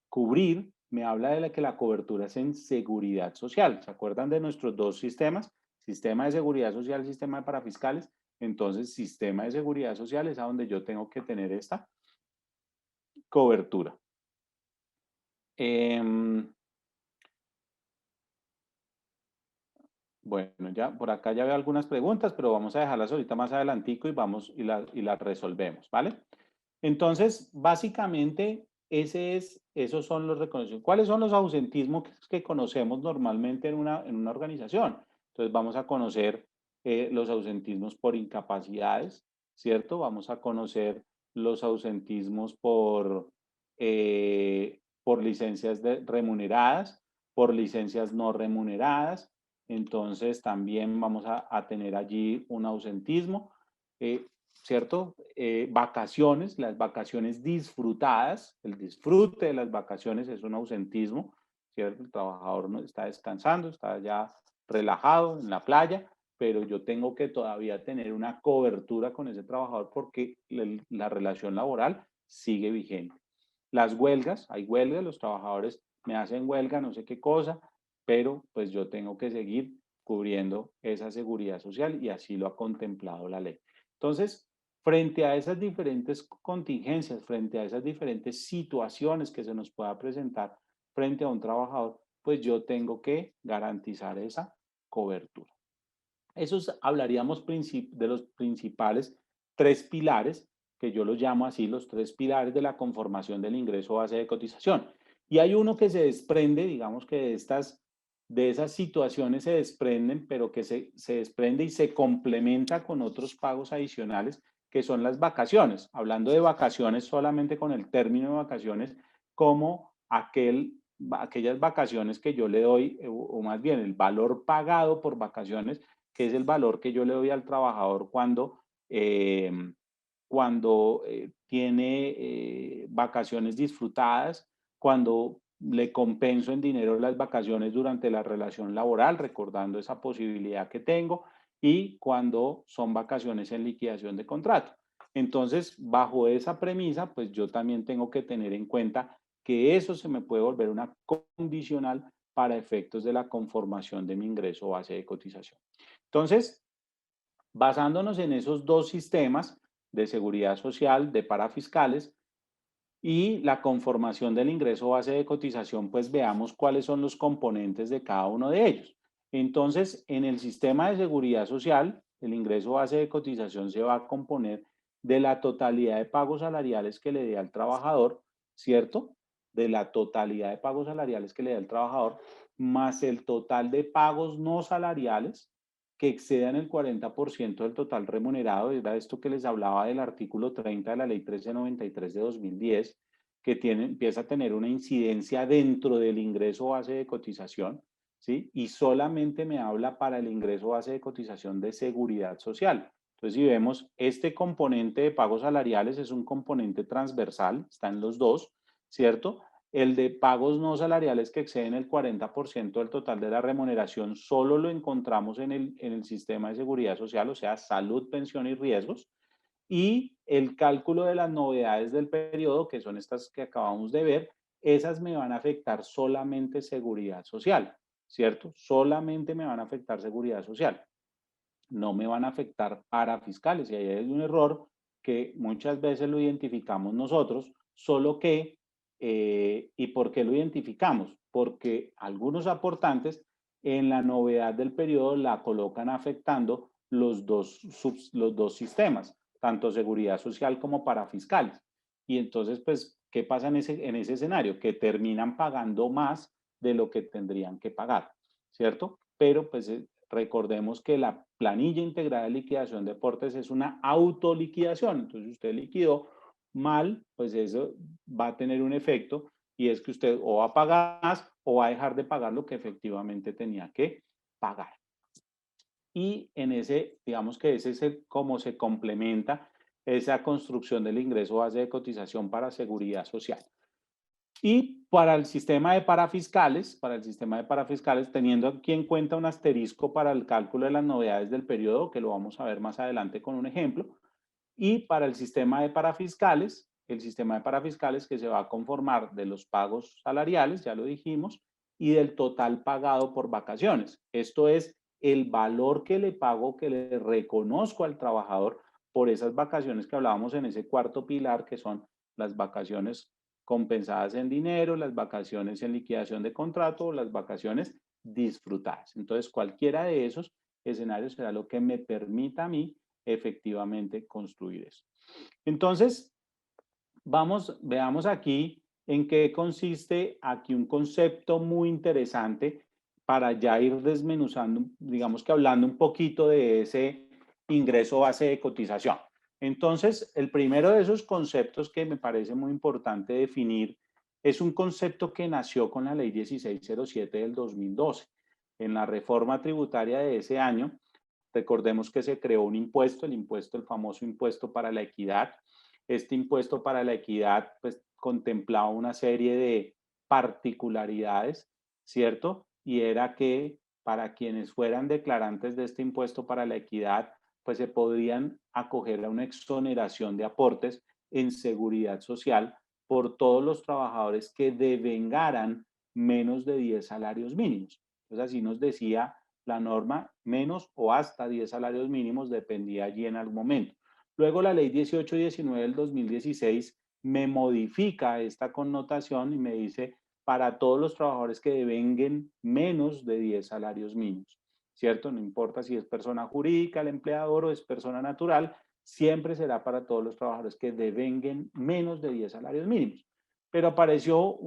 cubrir, me habla de que la cobertura es en seguridad social. ¿Se acuerdan de nuestros dos sistemas? Sistema de seguridad social, sistema de parafiscales. Entonces, sistema de seguridad social es a donde yo tengo que tener esta cobertura. Bueno, ya por acá ya veo algunas preguntas, pero vamos a dejarlas ahorita más adelantico y las resolvemos, ¿vale? Entonces, básicamente, esos son los reconocimientos. ¿Cuáles son los ausentismos que conocemos normalmente en una organización? Entonces, vamos a conocer los ausentismos por incapacidades, ¿cierto? Vamos a conocer los ausentismos por licencias remuneradas, por licencias no remuneradas. Entonces, también vamos a tener allí un ausentismo. ¿Cierto? Vacaciones, las vacaciones disfrutadas, el disfrute de las vacaciones es un ausentismo, ¿cierto? El trabajador no está descansando, está ya relajado en la playa, pero yo tengo que todavía tener una cobertura con ese trabajador porque la relación laboral sigue vigente. Las huelgas, hay huelgas, los trabajadores me hacen huelga, no sé qué cosa, pero pues yo tengo que seguir cubriendo esa seguridad social y así lo ha contemplado la ley. Entonces, frente a esas diferentes contingencias, frente a esas diferentes situaciones que se nos pueda presentar frente a un trabajador, pues yo tengo que garantizar esa cobertura. Esos hablaríamos de los principales tres pilares, que yo los llamo así, los tres pilares de la conformación del ingreso base de cotización. Y hay uno que se desprende, digamos que de esas situaciones se desprenden, pero que se desprende y se complementa con otros pagos adicionales, que son las vacaciones. Hablando de vacaciones solamente con el término de vacaciones, como aquellas vacaciones que yo le doy, o más bien el valor pagado por vacaciones, que es el valor que yo le doy al trabajador cuando tiene vacaciones disfrutadas, cuando le compenso en dinero las vacaciones durante la relación laboral, recordando esa posibilidad que tengo, y cuando son vacaciones en liquidación de contrato. Entonces, bajo esa premisa, pues yo también tengo que tener en cuenta que eso se me puede volver una condicional para efectos de la conformación de mi ingreso base de cotización. Entonces, basándonos en esos dos sistemas de seguridad social, de parafiscales y la conformación del ingreso base de cotización, pues veamos cuáles son los componentes de cada uno de ellos. Entonces, en el sistema de seguridad social, el ingreso base de cotización se va a componer de la totalidad de pagos salariales que le dé al trabajador, ¿cierto? De la totalidad de pagos salariales que le dé al trabajador, más el total de pagos no salariales que excedan el 40% del total remunerado. Era esto que les hablaba del artículo 30 de la ley 1393 de 2010, que empieza a tener una incidencia dentro del ingreso base de cotización, ¿sí? Y solamente me habla para el ingreso base de cotización de seguridad social. Entonces, si vemos, este componente de pagos salariales es un componente transversal, está en los dos, ¿cierto? El de pagos no salariales que exceden el 40% del total de la remuneración solo lo encontramos en el sistema de seguridad social, o sea, salud, pensión y riesgos. Y el cálculo de las novedades del periodo, que son estas que acabamos de ver, esas me van a afectar solamente seguridad social, ¿cierto? Solamente me van a afectar seguridad social. No me van a afectar parafiscales. Y ahí hay un error que muchas veces lo identificamos nosotros, solo que ¿y por qué lo identificamos? Porque algunos aportantes en la novedad del periodo la colocan afectando los dos sistemas, tanto seguridad social como parafiscales. Y entonces, pues, ¿qué pasa en ese escenario? Que terminan pagando más de lo que tendrían que pagar, ¿cierto? Pero pues recordemos que la planilla integrada de liquidación de aportes es una autoliquidación. Entonces, usted liquidó mal, pues eso va a tener un efecto, y es que usted o va a pagar más o va a dejar de pagar lo que efectivamente tenía que pagar. Y en ese, digamos que ese es cómo se complementa esa construcción del ingreso base de cotización para seguridad social. Y para el sistema de parafiscales, teniendo aquí en cuenta un asterisco para el cálculo de las novedades del periodo, que lo vamos a ver más adelante con un ejemplo, y para el sistema de parafiscales que se va a conformar de los pagos salariales, ya lo dijimos, y del total pagado por vacaciones. Esto es el valor que le pago, que le reconozco al trabajador por esas vacaciones que hablábamos en ese cuarto pilar, que son las vacaciones compensadas en dinero, las vacaciones en liquidación de contrato o las vacaciones disfrutadas. Entonces, cualquiera de esos escenarios será lo que me permita a mí efectivamente construir eso. Entonces, veamos aquí en qué consiste aquí un concepto muy interesante para ya ir desmenuzando, digamos que hablando un poquito de ese ingreso base de cotización. Entonces, el primero de esos conceptos que me parece muy importante definir es un concepto que nació con la ley 1607 del 2012. En la reforma tributaria de ese año, recordemos que se creó un impuesto, el famoso impuesto para la equidad. Este impuesto para la equidad pues contemplaba una serie de particularidades, ¿cierto? Y era que para quienes fueran declarantes de este impuesto para la equidad, pues se podrían acoger a una exoneración de aportes en seguridad social por todos los trabajadores que devengaran menos de 10 salarios mínimos. Entonces así nos decía la norma, menos o hasta 10 salarios mínimos, dependía allí en algún momento. Luego la ley 1819 del 2016 me modifica esta connotación y me dice para todos los trabajadores que devenguen menos de 10 salarios mínimos, ¿cierto? No importa si es persona jurídica el empleador o es persona natural, siempre será para todos los trabajadores que devenguen menos de 10 salarios mínimos. Pero apareció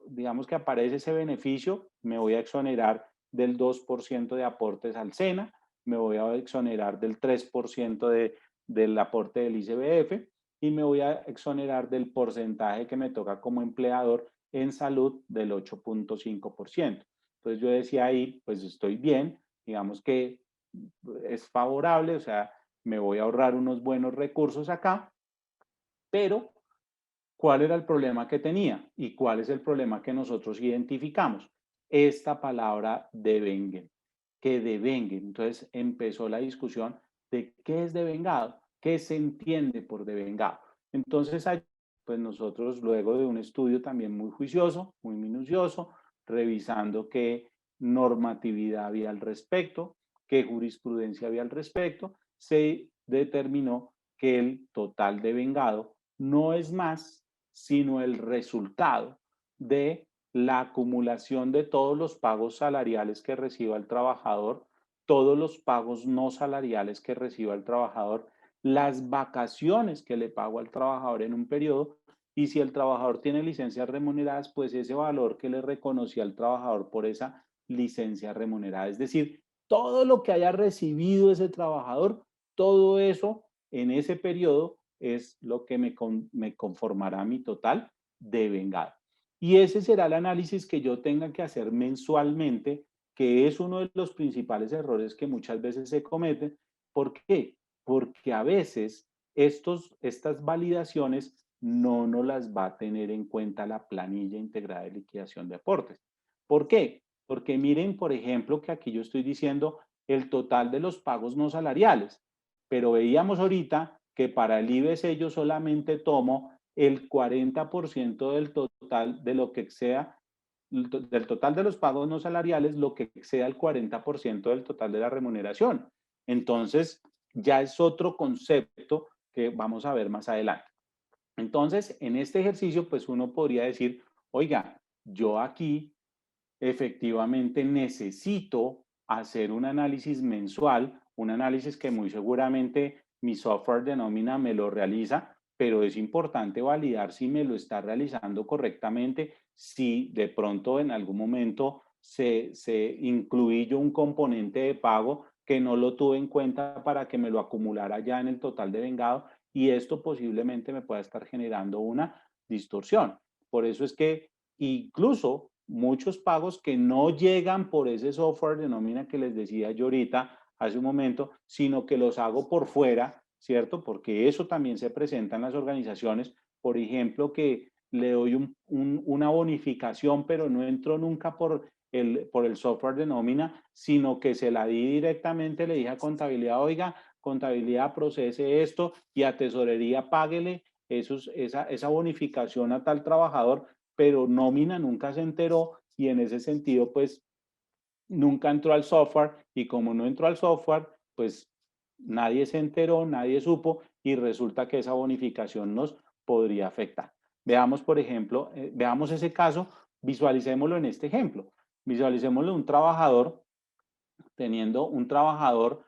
digamos que aparece ese beneficio, me voy a exonerar del 2% de aportes al SENA, me voy a exonerar del 3% del aporte del ICBF y me voy a exonerar del porcentaje que me toca como empleador en salud del 8.5%. Entonces yo decía ahí, pues estoy bien, digamos que es favorable, o sea, me voy a ahorrar unos buenos recursos acá, pero ¿cuál era el problema que tenía? ¿Y cuál es el problema que nosotros identificamos? Esta palabra devenguen, que devenguen. Entonces empezó la discusión de qué es devengado, qué se entiende por devengado. Entonces, pues nosotros luego de un estudio también muy juicioso, muy minucioso, revisando qué normatividad había al respecto, qué jurisprudencia había al respecto, se determinó que el total devengado no es más sino el resultado de la acumulación de todos los pagos salariales que reciba el trabajador, todos los pagos no salariales que reciba el trabajador, las vacaciones que le pago al trabajador en un periodo, y si el trabajador tiene licencias remuneradas, pues ese valor que le reconocía al trabajador por esa licencia remunerada. Es decir, todo lo que haya recibido ese trabajador, todo eso en ese periodo es lo que me conformará mi total devengado. Y ese será el análisis que yo tenga que hacer mensualmente, que es uno de los principales errores que muchas veces se cometen. ¿Por qué? Porque a veces estas validaciones no nos las va a tener en cuenta la planilla integrada de liquidación de aportes. ¿Por qué? Porque miren, por ejemplo, que aquí yo estoy diciendo el total de los pagos no salariales, pero veíamos ahorita que para el IBC yo solamente tomo el 40% del total de lo que exceda, del total de los pagos no salariales, lo que exceda el 40% del total de la remuneración. Entonces, ya es otro concepto que vamos a ver más adelante. Entonces, en este ejercicio, pues uno podría decir, oiga, yo aquí efectivamente necesito hacer un análisis mensual, un análisis que muy seguramente mi software de nómina me lo realiza, pero es importante validar si me lo está realizando correctamente, si de pronto en algún momento se incluí yo un componente de pago que no lo tuve en cuenta para que me lo acumulara ya en el total de vengado, y esto posiblemente me pueda estar generando una distorsión. Por eso es que incluso muchos pagos que no llegan por ese software de nómina que les decía yo ahorita, hace un momento, sino que los hago por fuera, ¿cierto? Porque eso también se presenta en las organizaciones. Por ejemplo, que le doy una bonificación, pero no entro nunca por el software de nómina, sino que se la di directamente, le dije a contabilidad, oiga, contabilidad procese esto y a tesorería páguele esa bonificación a tal trabajador, pero nómina nunca se enteró, y en ese sentido, pues nunca entró al software, y como no entró al software, pues nadie se enteró, nadie supo, y resulta que esa bonificación nos podría afectar. Veamos, por ejemplo, veamos ese caso, visualicémoslo en este ejemplo. Visualicémoslo un trabajador, teniendo un trabajador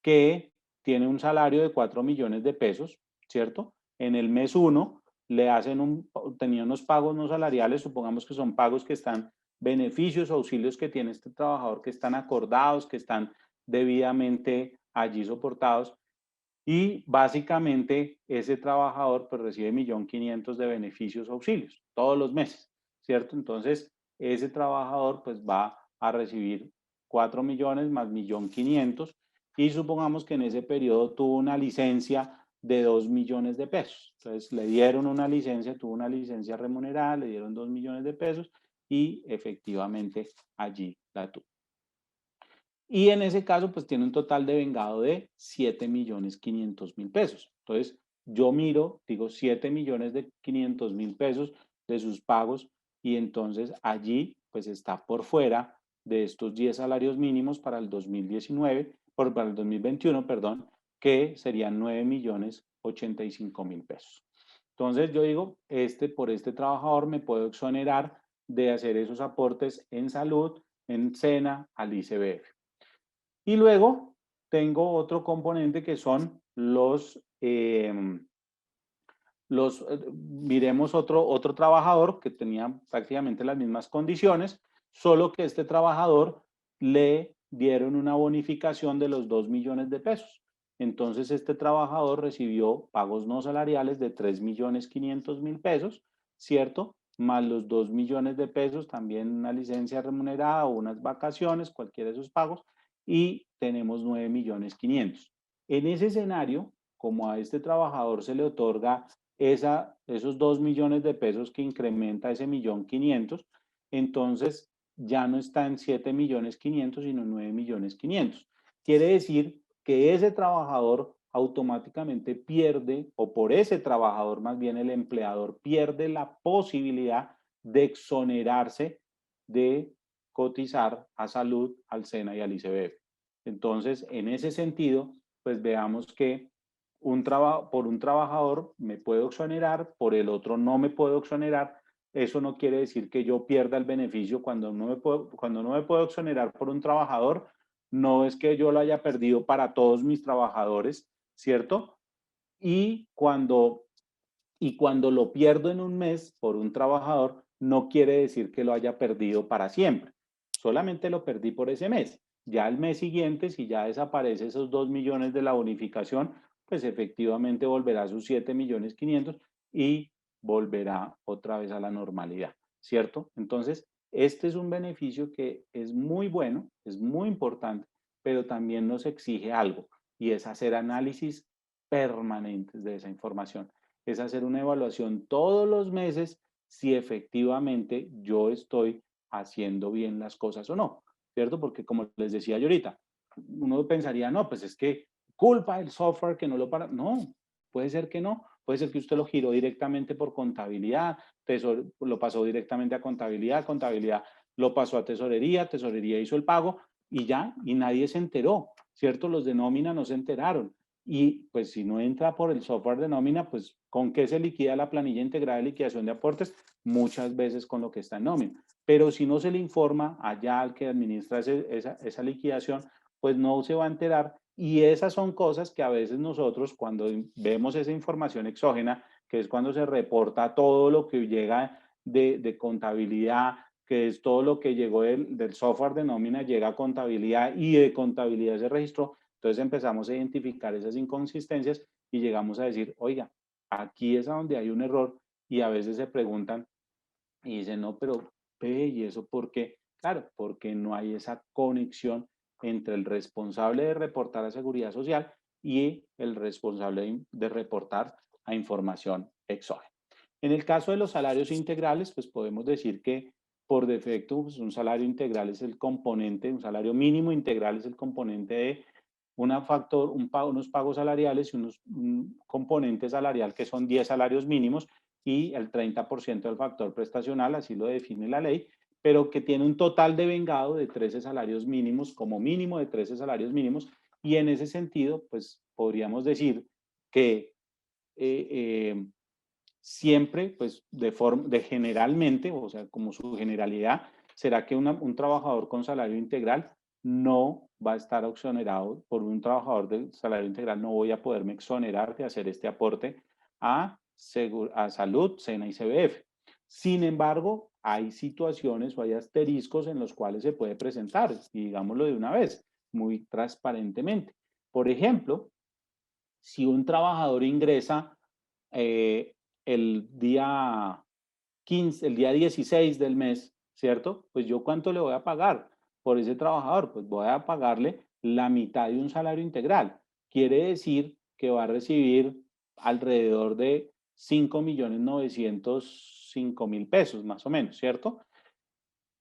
que tiene un salario de 4 millones de pesos, ¿cierto? En el mes 1 le hacen tenía unos pagos no salariales, supongamos que son pagos que están, beneficios o auxilios que tiene este trabajador, que están acordados, que están debidamente allí soportados, y básicamente ese trabajador pues recibe 1.500.000 de beneficios o auxilios todos los meses, ¿cierto? Entonces ese trabajador pues va a recibir 4 millones más 1.500.000, y supongamos que en ese periodo tuvo una licencia de 2 millones de pesos. Entonces le dieron una licencia, tuvo una licencia remunerada, le dieron 2 millones de pesos y efectivamente allí la tuvo. Y en ese caso, pues tiene un total de vengado de 7.500.000 pesos. Entonces, yo miro, digo 7.500.000 pesos de sus pagos, y entonces allí, pues está por fuera de estos 10 salarios mínimos para el 2019, para el 2021, perdón, que serían 9.085.000 pesos. Entonces, yo digo, por este trabajador me puedo exonerar de hacer esos aportes en salud, en SENA, al ICBF. Y luego tengo otro componente que son miremos otro trabajador que tenía prácticamente las mismas condiciones, solo que este trabajador le dieron una bonificación de los 2 millones de pesos. Entonces este trabajador recibió pagos no salariales de 3.500.000 pesos, ¿cierto? Más los 2 millones de pesos, también una licencia remunerada o unas vacaciones, cualquiera de esos pagos, y tenemos 9.500.000. En ese escenario, como a este trabajador se le otorga esos 2 millones de pesos que incrementa ese 1.500.000, entonces ya no está en 7.500.000, sino 9.500.000. Quiere decir que ese trabajador automáticamente pierde, o por ese trabajador más bien el empleador pierde la posibilidad de exonerarse de cotizar a salud, al SENA y al ICBF. Entonces, en ese sentido, pues veamos que por un trabajador me puedo exonerar, por el otro no me puedo exonerar. Eso no quiere decir que yo pierda el beneficio. Cuando no me puedo exonerar por un trabajador, no es que yo lo haya perdido para todos mis trabajadores, ¿cierto? Y cuando lo pierdo en un mes por un trabajador, no quiere decir que lo haya perdido para siempre. Solamente lo perdí por ese mes. Ya el mes siguiente, si ya desaparece esos 2 millones de la bonificación, pues efectivamente volverá a sus 7.500.000 y volverá otra vez a la normalidad, ¿cierto? Entonces, este es un beneficio que es muy bueno, es muy importante, pero también nos exige algo, y es hacer análisis permanentes de esa información. Es hacer una evaluación todos los meses si efectivamente yo estoy haciendo bien las cosas o no, ¿cierto? Porque como les decía yo ahorita, uno pensaría, no, pues es que culpa del software que no lo para. No, puede ser que no. Puede ser que usted lo giró directamente por contabilidad, lo pasó directamente a contabilidad, contabilidad lo pasó a tesorería, tesorería hizo el pago y ya, y nadie se enteró, ¿cierto? Los de nómina no se enteraron. Y pues si no entra por el software de nómina, pues ¿con qué se liquida la planilla integrada de liquidación de aportes? Muchas veces con lo que está en nómina. Pero si no se le informa allá al que administra esa liquidación, pues no se va a enterar. Y esas son cosas que a veces nosotros, cuando vemos esa información exógena, que es cuando se reporta todo lo que llega de contabilidad, que es todo lo que llegó del software de nómina, llega a contabilidad y de contabilidad se registró. Entonces empezamos a identificar esas inconsistencias y llegamos a decir, oiga, aquí es a donde hay un error, y a veces se preguntan y dicen, no, pero ve, ¿y eso por qué? Claro, porque no hay esa conexión entre el responsable de reportar a Seguridad Social y el responsable de reportar a información exógena. En el caso de los salarios integrales, pues podemos decir que por defecto, pues un salario integral es el componente, un salario mínimo integral es el componente de unos pagos salariales y un componente salarial que son 10 salarios mínimos y el 30% del factor prestacional, así lo define la ley, pero que tiene un total de vengado de 13 salarios mínimos, como mínimo de 13 salarios mínimos, y en ese sentido, pues podríamos decir que siempre, pues de generalmente, o sea, como su generalidad, será que un trabajador con salario integral no va a estar exonerado. Por un trabajador de salario integral no voy a poderme exonerar de hacer este aporte a salud, SENA y CBF. Sin embargo, hay situaciones o hay asteriscos en los cuales se puede presentar, y digámoslo de una vez, muy transparentemente. Por ejemplo, si un trabajador ingresa el día 15, el día 16 del mes, ¿cierto? Pues yo ¿cuánto le voy a pagar por ese trabajador? Pues voy a pagarle la mitad de un salario integral. Quiere decir que va a recibir alrededor de 5.905.000 pesos, más o menos, ¿cierto?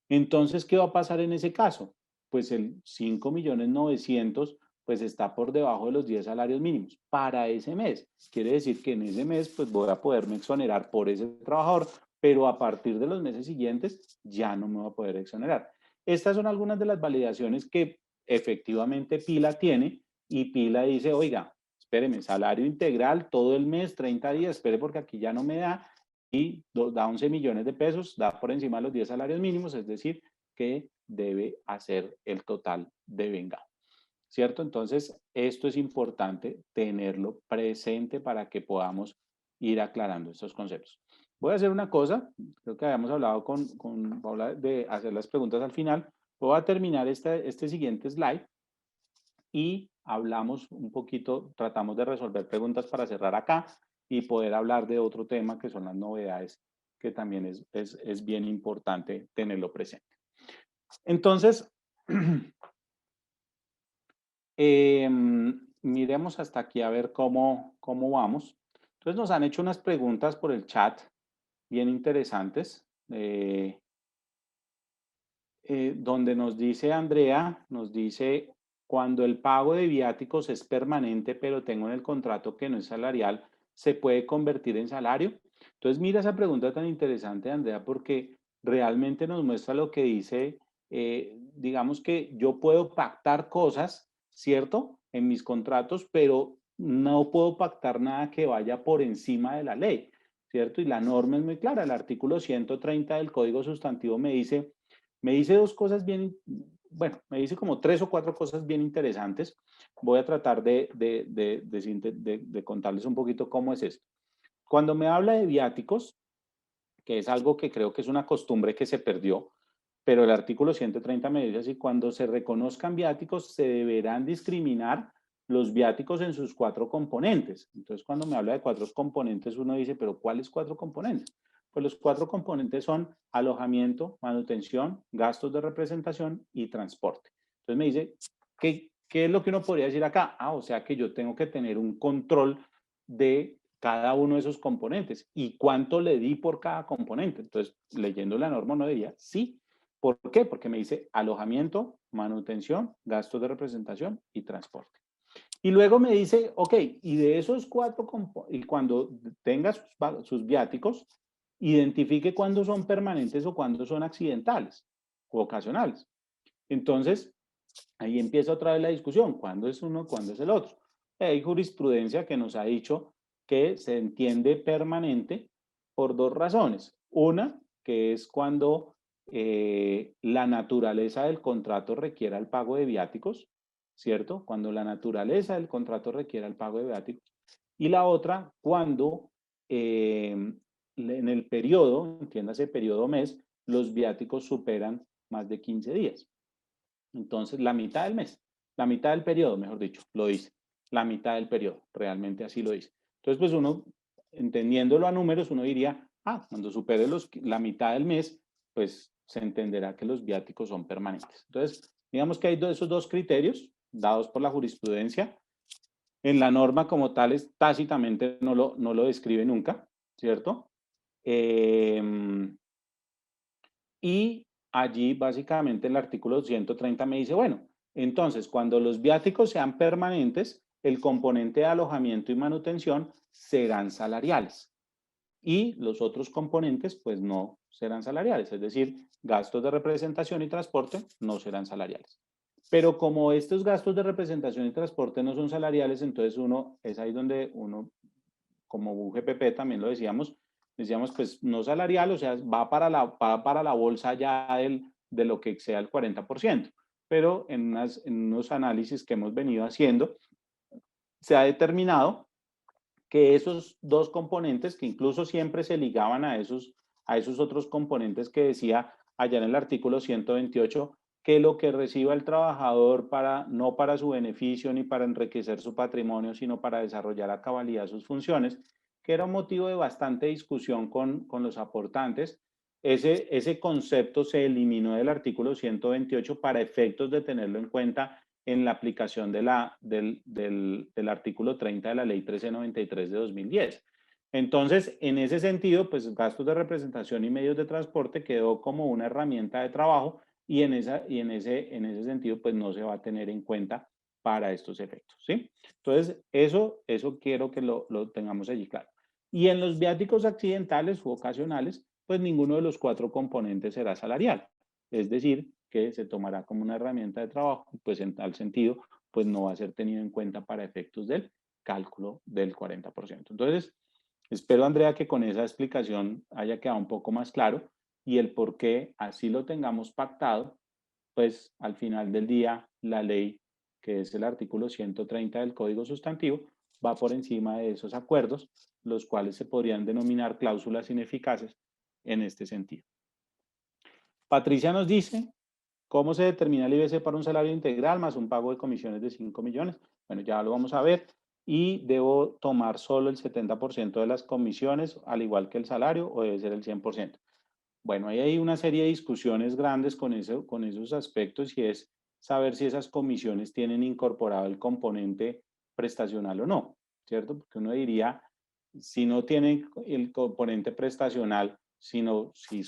Entonces, ¿qué va a pasar en ese caso? Pues el 5.900.000 pues está por debajo de los 10 salarios mínimos para ese mes. Quiere decir que en ese mes pues voy a poderme exonerar por ese trabajador, pero a partir de los meses siguientes ya no me voy a poder exonerar. Estas son algunas de las validaciones que efectivamente Pila tiene, y Pila dice, oiga, espéreme, salario integral todo el mes, 30 días, espere porque aquí ya no me da, y da 11 millones de pesos, da por encima de los 10 salarios mínimos, es decir, que debe hacer el total de vengado, ¿cierto? Entonces, esto es importante tenerlo presente para que podamos ir aclarando estos conceptos. Voy a hacer una cosa, creo que habíamos hablado con Paula de hacer las preguntas al final. Voy a terminar este siguiente slide y hablamos un poquito, tratamos de resolver preguntas para cerrar acá y poder hablar de otro tema que son las novedades, que también es bien importante tenerlo presente. Entonces, miremos hasta aquí a ver cómo vamos. Entonces nos han hecho unas preguntas por el chat bien interesantes, donde nos dice Andrea, nos dice, cuando el pago de viáticos es permanente, pero tengo en el contrato que no es salarial, ¿se puede convertir en salario? Entonces, mira esa pregunta tan interesante, Andrea, porque realmente nos muestra lo que dice, digamos que yo puedo pactar cosas, ¿cierto? En mis contratos, pero no puedo pactar nada que vaya por encima de la ley, ¿cierto? Y la norma es muy clara. El artículo 130 del Código Sustantivo me dice dos cosas bien, bueno, me dice como 3 o 4 cosas bien interesantes. Voy a tratar de contarles un poquito cómo es esto. Cuando me habla de viáticos, que es algo que creo que es una costumbre que se perdió, pero el artículo 130 me dice así, cuando se reconozcan viáticos, se deberán discriminar los viáticos en sus 4 componentes. Entonces, cuando me habla de 4 componentes, uno dice, ¿pero cuáles 4 componentes? Pues los 4 componentes son alojamiento, manutención, gastos de representación y transporte. Entonces me dice, ¿qué es lo que uno podría decir acá? Ah, o sea que yo tengo que tener un control de cada uno de esos componentes y cuánto le di por cada componente. Entonces, leyendo la norma uno diría, sí. ¿Por qué? Porque me dice alojamiento, manutención, gastos de representación y transporte. Y luego me dice, ok, y de esos 4, y cuando tenga sus viáticos, identifique cuándo son permanentes o cuándo son accidentales o ocasionales. Entonces, ahí empieza otra vez la discusión, ¿cuándo es uno, cuándo es el otro? Hay jurisprudencia que nos ha dicho que se entiende permanente por 2 razones. Una, que es cuando la naturaleza del contrato requiera el pago de viáticos, ¿cierto? Cuando la naturaleza del contrato requiera el pago de viáticos. Y la otra, cuando en el periodo, entiéndase periodo mes, los viáticos superan más de 15 días. Entonces, la mitad del mes, la mitad del periodo, mejor dicho, lo dice. La mitad del periodo, realmente así lo dice. Entonces, pues uno, entendiéndolo a números, uno diría, cuando supere la mitad del mes, pues se entenderá que los viáticos son permanentes. Entonces, digamos que hay esos dos criterios dados por la jurisprudencia. En la norma como tal, tácitamente no lo describe nunca, ¿cierto? Y allí básicamente el artículo 130 me dice, bueno, entonces cuando los viáticos sean permanentes, el componente de alojamiento y manutención serán salariales y los otros componentes pues no serán salariales, es decir, gastos de representación y transporte no serán salariales. Pero como estos gastos de representación y transporte no son salariales, entonces es ahí donde uno, como UGPP también lo decíamos pues no salarial, o sea, va para la bolsa ya de lo que sea el 40%. Pero en unos análisis que hemos venido haciendo, se ha determinado que esos dos componentes, que incluso siempre se ligaban a esos otros componentes que decía allá en el artículo 128, que lo que reciba el trabajador no para su beneficio ni para enriquecer su patrimonio, sino para desarrollar a cabalidad sus funciones, que era un motivo de bastante discusión con los aportantes. Ese concepto se eliminó del artículo 128 para efectos de tenerlo en cuenta en la aplicación del artículo 30 de la ley 1393 de 2010. Entonces, en ese sentido, pues gastos de representación y medios de transporte quedó como una herramienta de trabajo y en ese sentido, pues no se va a tener en cuenta para estos efectos, ¿sí? Entonces, eso quiero que lo tengamos allí claro. Y en los viáticos accidentales u ocasionales, pues ninguno de los cuatro componentes será salarial. Es decir, que se tomará como una herramienta de trabajo, pues en tal sentido, pues no va a ser tenido en cuenta para efectos del cálculo del 40%. Entonces, espero, Andrea, que con esa explicación haya quedado un poco más claro y el por qué así lo tengamos pactado, pues al final del día, la ley, que es el artículo 130 del Código Sustantivo, va por encima de esos acuerdos, los cuales se podrían denominar cláusulas ineficaces en este sentido. Patricia nos dice, ¿cómo se determina el IBC para un salario integral más un pago de comisiones de 5 millones? Bueno, ya lo vamos a ver. Y debo tomar solo el 70% de las comisiones, al igual que el salario, o debe ser el 100%. Bueno, ahí hay una serie de discusiones grandes con esos aspectos y es saber si esas comisiones tienen incorporado el componente prestacional o no, ¿cierto? Porque uno diría, si no tienen el componente prestacional, sino si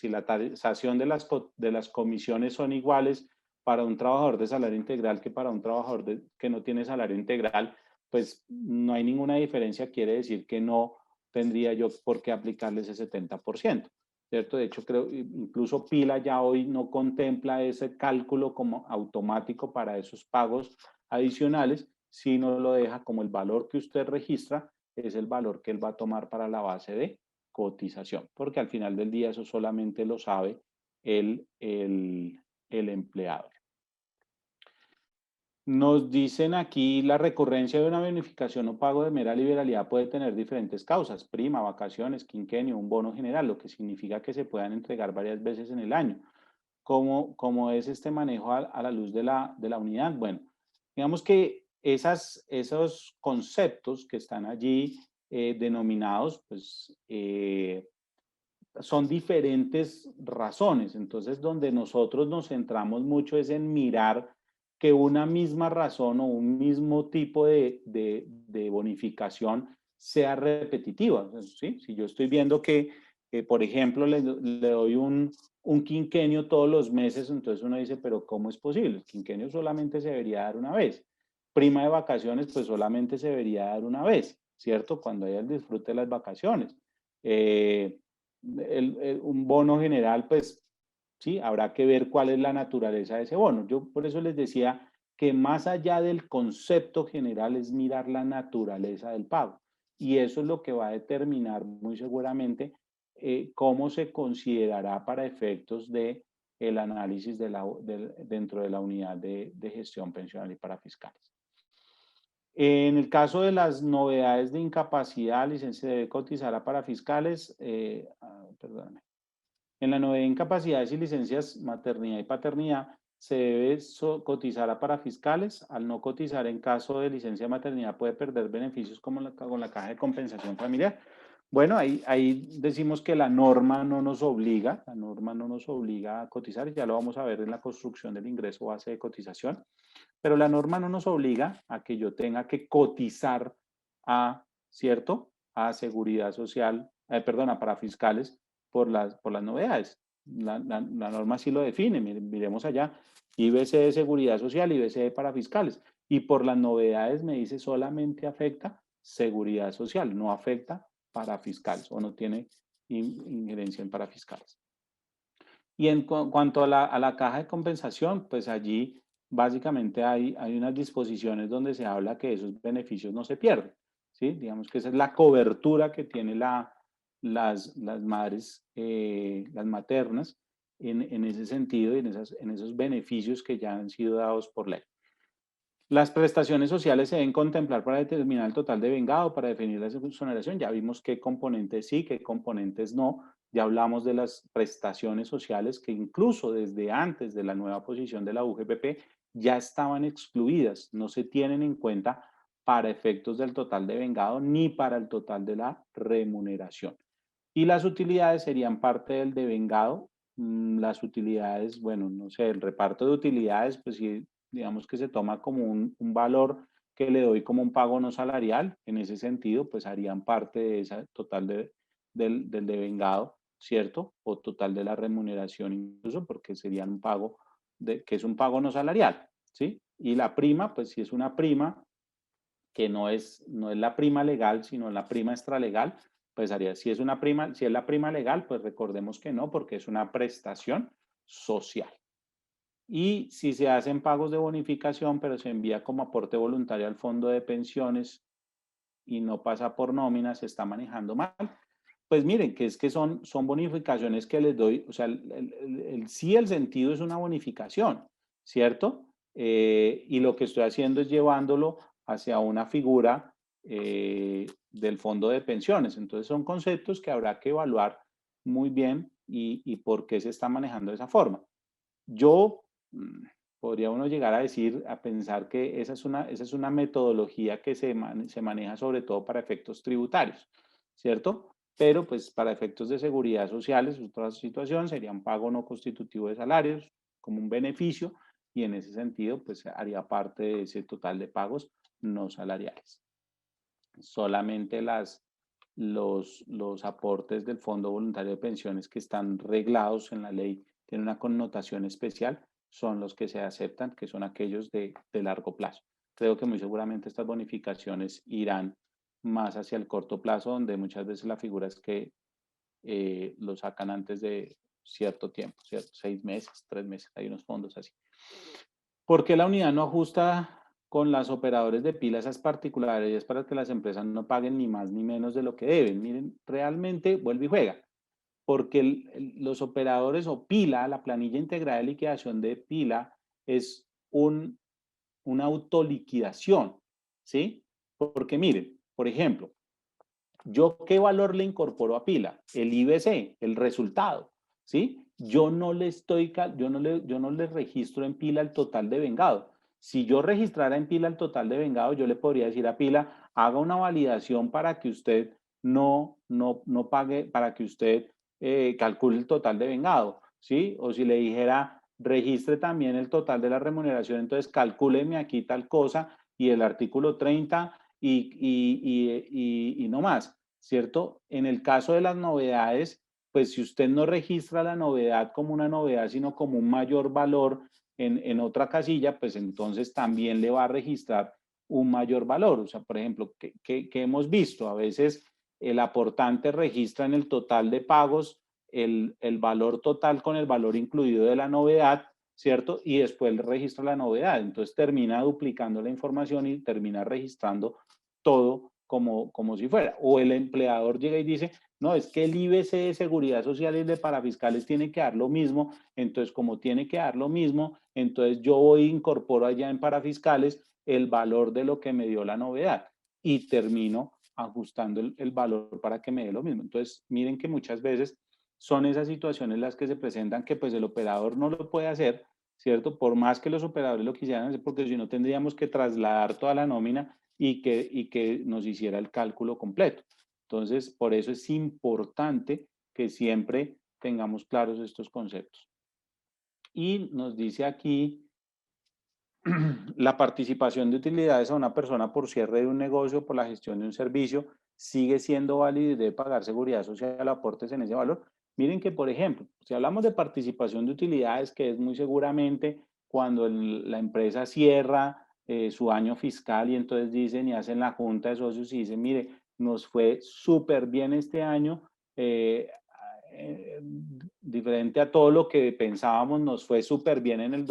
la tasación de las comisiones son iguales para un trabajador de salario integral que para un trabajador que no tiene salario integral, pues no hay ninguna diferencia, quiere decir que no tendría yo por qué aplicarle ese 70%, ¿cierto? De hecho, creo, incluso Pila ya hoy no contempla ese cálculo como automático para esos pagos adicionales, sino lo deja como el valor que usted registra es el valor que él va a tomar para la base de cotización, porque al final del día eso solamente lo sabe el empleador. Nos dicen aquí, la recurrencia de una bonificación o pago de mera liberalidad puede tener diferentes causas, prima, vacaciones, quinquenio, un bono general, lo que significa que se puedan entregar varias veces en el año. ¿Cómo es este manejo a la luz de la unidad? Bueno, digamos que esos conceptos que están allí denominados, pues son diferentes razones. Entonces, donde nosotros nos centramos mucho es en mirar que una misma razón o un mismo tipo de bonificación sea repetitiva. ¿Sí? Si yo estoy viendo que, por ejemplo, le doy un quinquenio todos los meses, entonces uno dice, pero ¿cómo es posible? El quinquenio solamente se debería dar una vez. Prima de vacaciones, pues solamente se debería dar una vez, ¿cierto? Cuando haya el disfrute de las vacaciones. Un bono general, pues sí, habrá que ver cuál es la naturaleza de ese bono. Yo por eso les decía que más allá del concepto general es mirar la naturaleza del pago. Y eso es lo que va a determinar muy seguramente cómo se considerará para efectos de el análisis dentro de la unidad de gestión pensional y para fiscales. En el caso de las novedades de incapacidad, licencia debe cotizar a parafiscales, perdóname. En la novedad de incapacidades y licencias maternidad y paternidad se debe cotizar a parafiscales. Al no cotizar en caso de licencia de maternidad puede perder beneficios como con la caja de compensación familiar. Bueno, ahí decimos que la norma no nos obliga, a cotizar, ya lo vamos a ver en la construcción del ingreso base de cotización, pero la norma no nos obliga a que yo tenga que cotizar ¿cierto? A seguridad social, perdón, a parafiscales por las novedades. La norma sí lo define, miremos allá, IBC de seguridad social, IBC de parafiscales, y por las novedades me dice solamente afecta seguridad social, no afecta parafiscales o no tiene injerencia en parafiscales. Y en cuanto a la caja de compensación, pues allí básicamente hay unas disposiciones donde se habla que esos beneficios no se pierden, ¿sí? Digamos que esa es la cobertura que tienen las madres, las maternas, en ese sentido y en esos beneficios que ya han sido dados por ley. Las prestaciones sociales se deben contemplar para determinar el total de vengado, para definir la exoneración. Ya vimos qué componentes sí, qué componentes no. Ya hablamos de las prestaciones sociales que incluso desde antes de la nueva posición de la UGPP ya estaban excluidas, no se tienen en cuenta para efectos del total de vengado ni para el total de la remuneración. Y las utilidades serían parte del devengado. Las utilidades, bueno, no sé, el reparto de utilidades, pues sí, digamos que se toma como un valor que le doy como un pago no salarial. En ese sentido, pues harían parte de esa total del devengado, ¿cierto? O total de la remuneración incluso, porque serían un pago que es un pago no salarial, ¿sí? Y la prima, pues si es una prima que no es la prima legal, sino la prima extralegal, pues haría, si es la prima legal, pues recordemos que no, porque es una prestación social. Y si se hacen pagos de bonificación, pero se envía como aporte voluntario al fondo de pensiones y no pasa por nómina, se está manejando mal. Pues miren, que es que son bonificaciones que les doy, o sea, sí el sentido es una bonificación, ¿cierto? Y lo que estoy haciendo es llevándolo hacia una figura del fondo de pensiones. Entonces son conceptos que habrá que evaluar muy bien y por qué se está manejando de esa forma. Yo podría uno llegar a decir, a pensar que esa es una metodología que se maneja sobre todo para efectos tributarios, ¿cierto? Pero pues para efectos de seguridad social es otra situación, sería un pago no constitutivo de salarios como un beneficio y en ese sentido pues haría parte de ese total de pagos no salariales. Solamente los aportes del Fondo Voluntario de Pensiones que están reglados en la ley, tienen una connotación especial, son los que se aceptan, que son aquellos de largo plazo. Creo que muy seguramente estas bonificaciones irán más hacia el corto plazo, donde muchas veces la figura es que lo sacan antes de cierto tiempo, ¿cierto? 6 meses, 3 meses, hay unos fondos así. ¿Por qué la unidad no ajusta con los operadores de pila esas particularidades para que las empresas no paguen ni más ni menos de lo que deben? Miren, realmente vuelve y juega, porque los operadores o pila, la planilla integrada de liquidación de pila, es una autoliquidación, ¿sí? Porque miren, por ejemplo, ¿yo qué valor le incorporo a pila? El IBC, el resultado, ¿sí? Yo no le registro en pila el total de vengado. Si yo registrara en pila el total de vengado, yo le podría decir a pila, haga una validación para que usted no pague, para que usted calcule el total de vengado, ¿sí? O si le dijera, registre también el total de la remuneración, entonces calcúleme aquí tal cosa y el artículo 30 y no más, ¿cierto? En el caso de las novedades, pues si usted no registra la novedad como una novedad, sino como un mayor valor en otra casilla, pues entonces también le va a registrar un mayor valor. O sea, por ejemplo, ¿qué hemos visto? A veces el aportante registra en el total de pagos el valor total con el valor incluido de la novedad, ¿cierto? Y después registra la novedad. Entonces termina duplicando la información y termina registrando todo como si fuera. O el empleador llega y dice, no, es que el IBC de Seguridad Social y el de Parafiscales tiene que dar lo mismo, entonces como tiene que dar lo mismo, entonces yo voy e incorporo allá en Parafiscales el valor de lo que me dio la novedad y termino ajustando el valor para que me dé lo mismo. Entonces, miren que muchas veces son esas situaciones las que se presentan que pues el operador no lo puede hacer, ¿cierto? Por más que los operadores lo quisieran hacer, porque si no tendríamos que trasladar toda la nómina y que nos hiciera el cálculo completo. Entonces, por eso es importante que siempre tengamos claros estos conceptos. Y nos dice aquí, la participación de utilidades a una persona por cierre de un negocio, por la gestión de un servicio, sigue siendo válido y debe pagar seguridad social, aportes en ese valor. Miren que, por ejemplo, si hablamos de participación de utilidades, que es muy seguramente cuando la empresa cierra su año fiscal y entonces dicen y hacen la junta de socios y dicen, mire, nos fue súper bien este año, diferente a todo lo que pensábamos, nos fue súper bien en el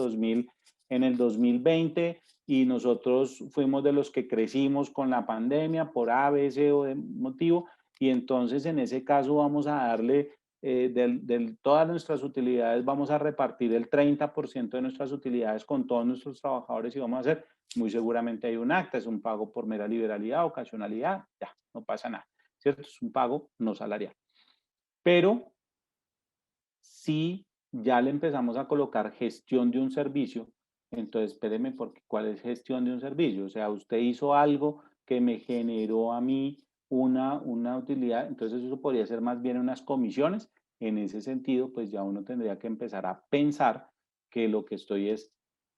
2020 y nosotros fuimos de los que crecimos con la pandemia por A, B, C o de motivo y entonces en ese caso vamos a darle todas nuestras utilidades, vamos a repartir el 30% de nuestras utilidades con todos nuestros trabajadores y vamos a hacer, muy seguramente hay un acta, es un pago por mera liberalidad, ocasionalidad, ya, no pasa nada, ¿cierto? Es un pago no salarial. Pero si ya le empezamos a colocar gestión de un servicio, entonces espéreme, porque ¿cuál es gestión de un servicio? O sea, usted hizo algo que me generó a mí una utilidad, entonces eso podría ser más bien unas comisiones. En ese sentido, pues ya uno tendría que empezar a pensar que lo que estoy es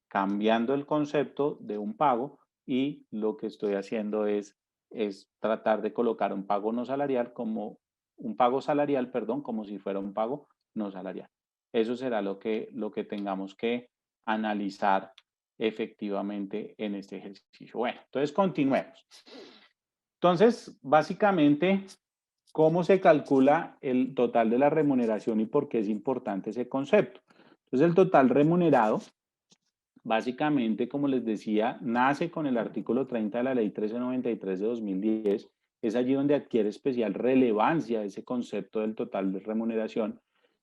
cambiando el concepto de un pago y lo que estoy haciendo es tratar de colocar un pago no salarial como un pago salarial, perdón, como si fuera un pago no salarial. Eso será lo que tengamos que analizar efectivamente en este ejercicio. Bueno, entonces continuemos. Entonces, básicamente, ¿cómo se calcula el total de la remuneración y por qué es importante ese concepto? Entonces, el total remunerado, básicamente, como les decía, nace con el artículo 30 de la Ley 1393 de 2010. Es allí donde adquiere especial relevancia ese concepto del total de remuneración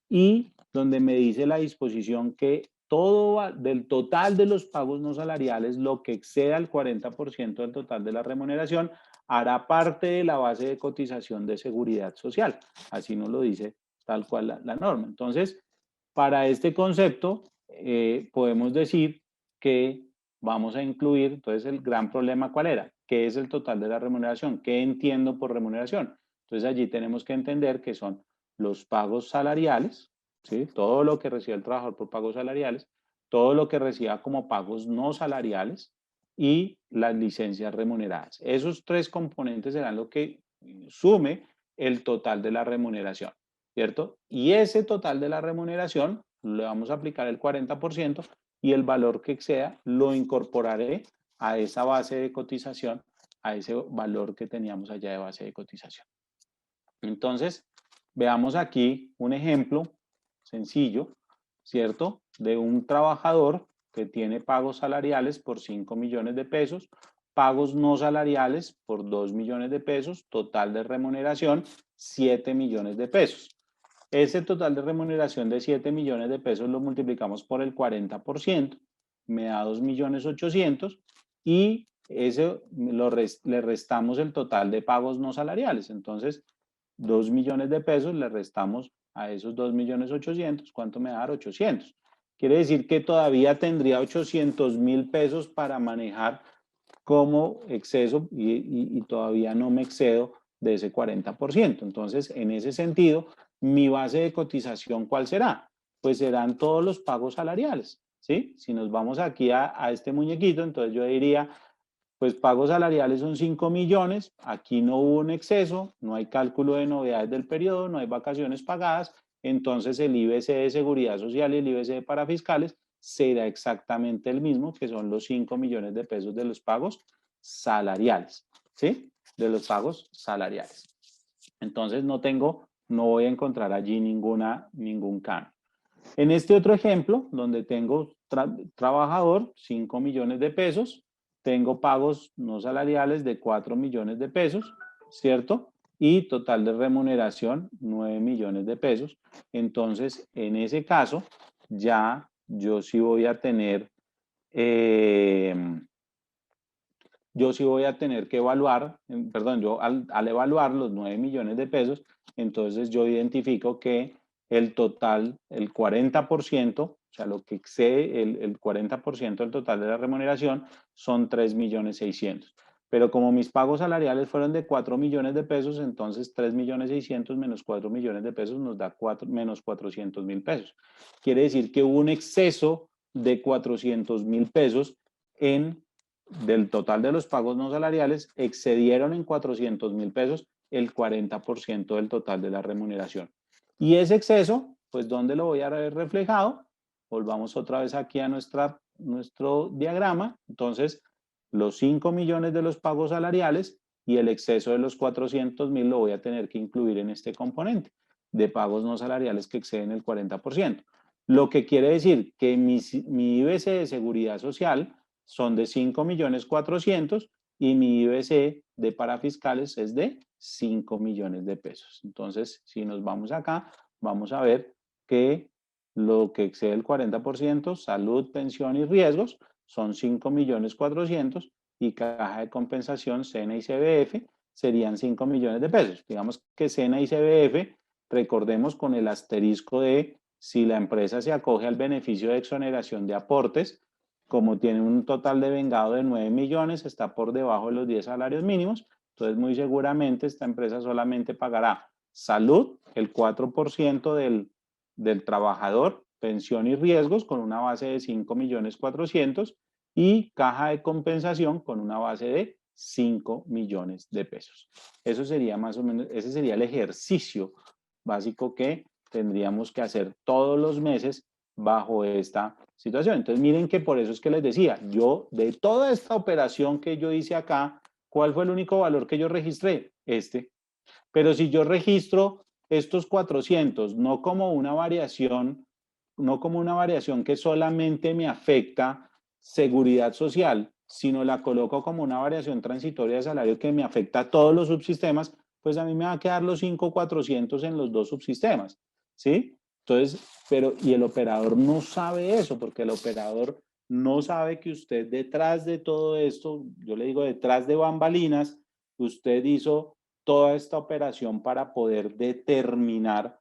y donde me dice la disposición que todo del total de los pagos no salariales, lo que exceda el 40% del total de la remuneración, hará parte de la base de cotización de seguridad social. Así nos lo dice tal cual la norma. Entonces, para este concepto, podemos decir que vamos a incluir, entonces el gran problema, ¿cuál era? ¿Qué es el total de la remuneración? ¿Qué entiendo por remuneración? Entonces allí tenemos que entender que son los pagos salariales, ¿sí? Todo lo que recibe el trabajador por pagos salariales, todo lo que reciba como pagos no salariales y las licencias remuneradas. Esos tres componentes serán lo que sume el total de la remuneración, ¿cierto? Y ese total de la remuneración le vamos a aplicar el 40% y el valor que exceda lo incorporaré a esa base de cotización, a ese valor que teníamos allá de base de cotización. Entonces, veamos aquí un ejemplo sencillo, ¿cierto? De un trabajador que tiene pagos salariales por 5 millones de pesos, pagos no salariales por 2 millones de pesos, total de remuneración 7 millones de pesos. Ese total de remuneración de 7 millones de pesos lo multiplicamos por el 40%, me da 2.800.000 y ese le restamos el total de pagos no salariales. Entonces, 2 millones de pesos le restamos a esos 2.800.000, ¿cuánto me da? 800. Quiere decir que todavía tendría 800.000 pesos para manejar como exceso y todavía no me excedo de ese 40%. Entonces, en ese sentido, mi base de cotización, ¿cuál será? Pues serán todos los pagos salariales, ¿sí? Si nos vamos aquí a este muñequito, entonces yo diría, pues pagos salariales son 5 millones, aquí no hubo un exceso, no hay cálculo de novedades del periodo, no hay vacaciones pagadas, entonces el IBC de Seguridad Social y el IBC de Parafiscales será exactamente el mismo, que son los 5 millones de pesos de los pagos salariales, ¿sí? De los pagos salariales. Entonces no voy a encontrar allí ningún cambio. En este otro ejemplo, donde tengo trabajador, 5 millones de pesos, tengo pagos no salariales de 4 millones de pesos, ¿cierto? Y total de remuneración 9 millones de pesos. Entonces, en ese caso, ya yo sí voy a tener, que evaluar, perdón, yo al evaluar los 9 millones de pesos, entonces yo identifico que el total, el 40%, o sea, lo que excede el 40% del total de la remuneración son 3 millones 600. Pero como mis pagos salariales fueron de 4 millones de pesos, entonces 3 millones 600 menos 4 millones de pesos nos da menos 400 mil pesos. Quiere decir que hubo un exceso de 400 mil pesos del total de los pagos no salariales, excedieron en 400 mil pesos el 40% del total de la remuneración. Y ese exceso, pues, ¿dónde lo voy a ver reflejado? Volvamos otra vez aquí a nuestro diagrama. Entonces, los 5 millones de los pagos salariales y el exceso de los 400 mil lo voy a tener que incluir en este componente de pagos no salariales que exceden el 40%. Lo que quiere decir que mi IBC de seguridad social son de 5 millones 400 y mi IBC de parafiscales es de 5 millones de pesos. Entonces, si nos vamos acá, vamos a ver que lo que excede el 40%, salud, pensión y riesgos, son 5 millones 400 y caja de compensación, SENA y CBF, serían 5 millones de pesos. Digamos que SENA y CBF, recordemos con el asterisco de si la empresa se acoge al beneficio de exoneración de aportes, como tiene un total de vengado de 9 millones, está por debajo de los 10 salarios mínimos, entonces muy seguramente esta empresa solamente pagará salud, el 4% del trabajador, pensión y riesgos con una base de 5 millones 400 y caja de compensación con una base de 5 millones de pesos. Eso sería más o menos, ese sería el ejercicio básico que tendríamos que hacer todos los meses bajo esta situación. Entonces miren que por eso es que les decía, yo de toda esta operación que yo hice acá, ¿cuál fue el único valor que yo registré? Este. Pero si yo registro estos 400, no como una variación que solamente me afecta seguridad social, sino la coloco como una variación transitoria de salario que me afecta a todos los subsistemas, pues a mí me va a quedar los 5,400 en los dos subsistemas, ¿sí? Entonces, y el operador no sabe eso, porque el operador no sabe que usted detrás de todo esto, yo le digo detrás de bambalinas, usted hizo toda esta operación para poder determinar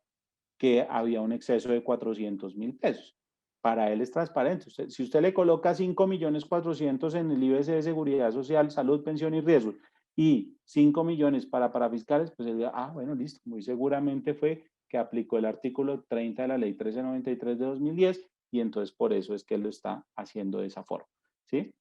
que había un exceso de 400 mil pesos. Para él es transparente. Si usted le coloca 5 millones 400 en el IBC de Seguridad Social, Salud, Pensión y Riesgos y 5 millones para fiscales, pues él diga, bueno, listo, muy seguramente fue que aplicó el artículo 30 de la ley 1393 de 2010 y entonces por eso es que él lo está haciendo de esa forma, ¿sí?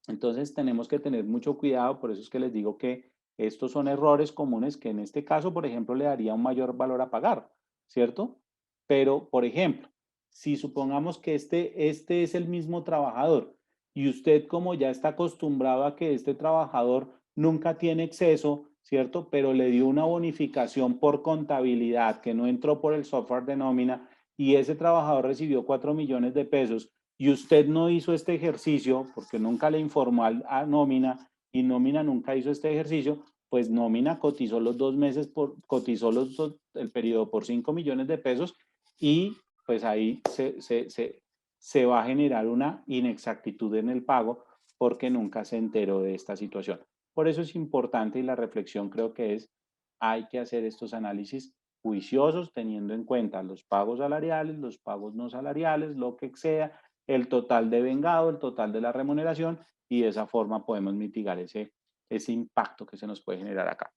Entonces tenemos que tener mucho cuidado, por eso es que les digo que estos son errores comunes que en este caso, por ejemplo, le daría un mayor valor a pagar, ¿cierto? Pero, por ejemplo, si supongamos que este es el mismo trabajador y usted como ya está acostumbrado a que este trabajador nunca tiene exceso, ¿cierto? Pero le dio una bonificación por contabilidad que no entró por el software de nómina y ese trabajador recibió 4 millones de pesos y usted no hizo este ejercicio porque nunca le informó a nómina y nómina nunca hizo este ejercicio, pues nómina cotizó los 2 meses, cotizó el periodo por 5 millones de pesos y pues ahí se va a generar una inexactitud en el pago porque nunca se enteró de esta situación. Por eso es importante y la reflexión creo que hay que hacer estos análisis juiciosos teniendo en cuenta los pagos salariales, los pagos no salariales, lo que sea, el total de vengado, el total de la remuneración y de esa forma podemos mitigar ese impacto que se nos puede generar acá.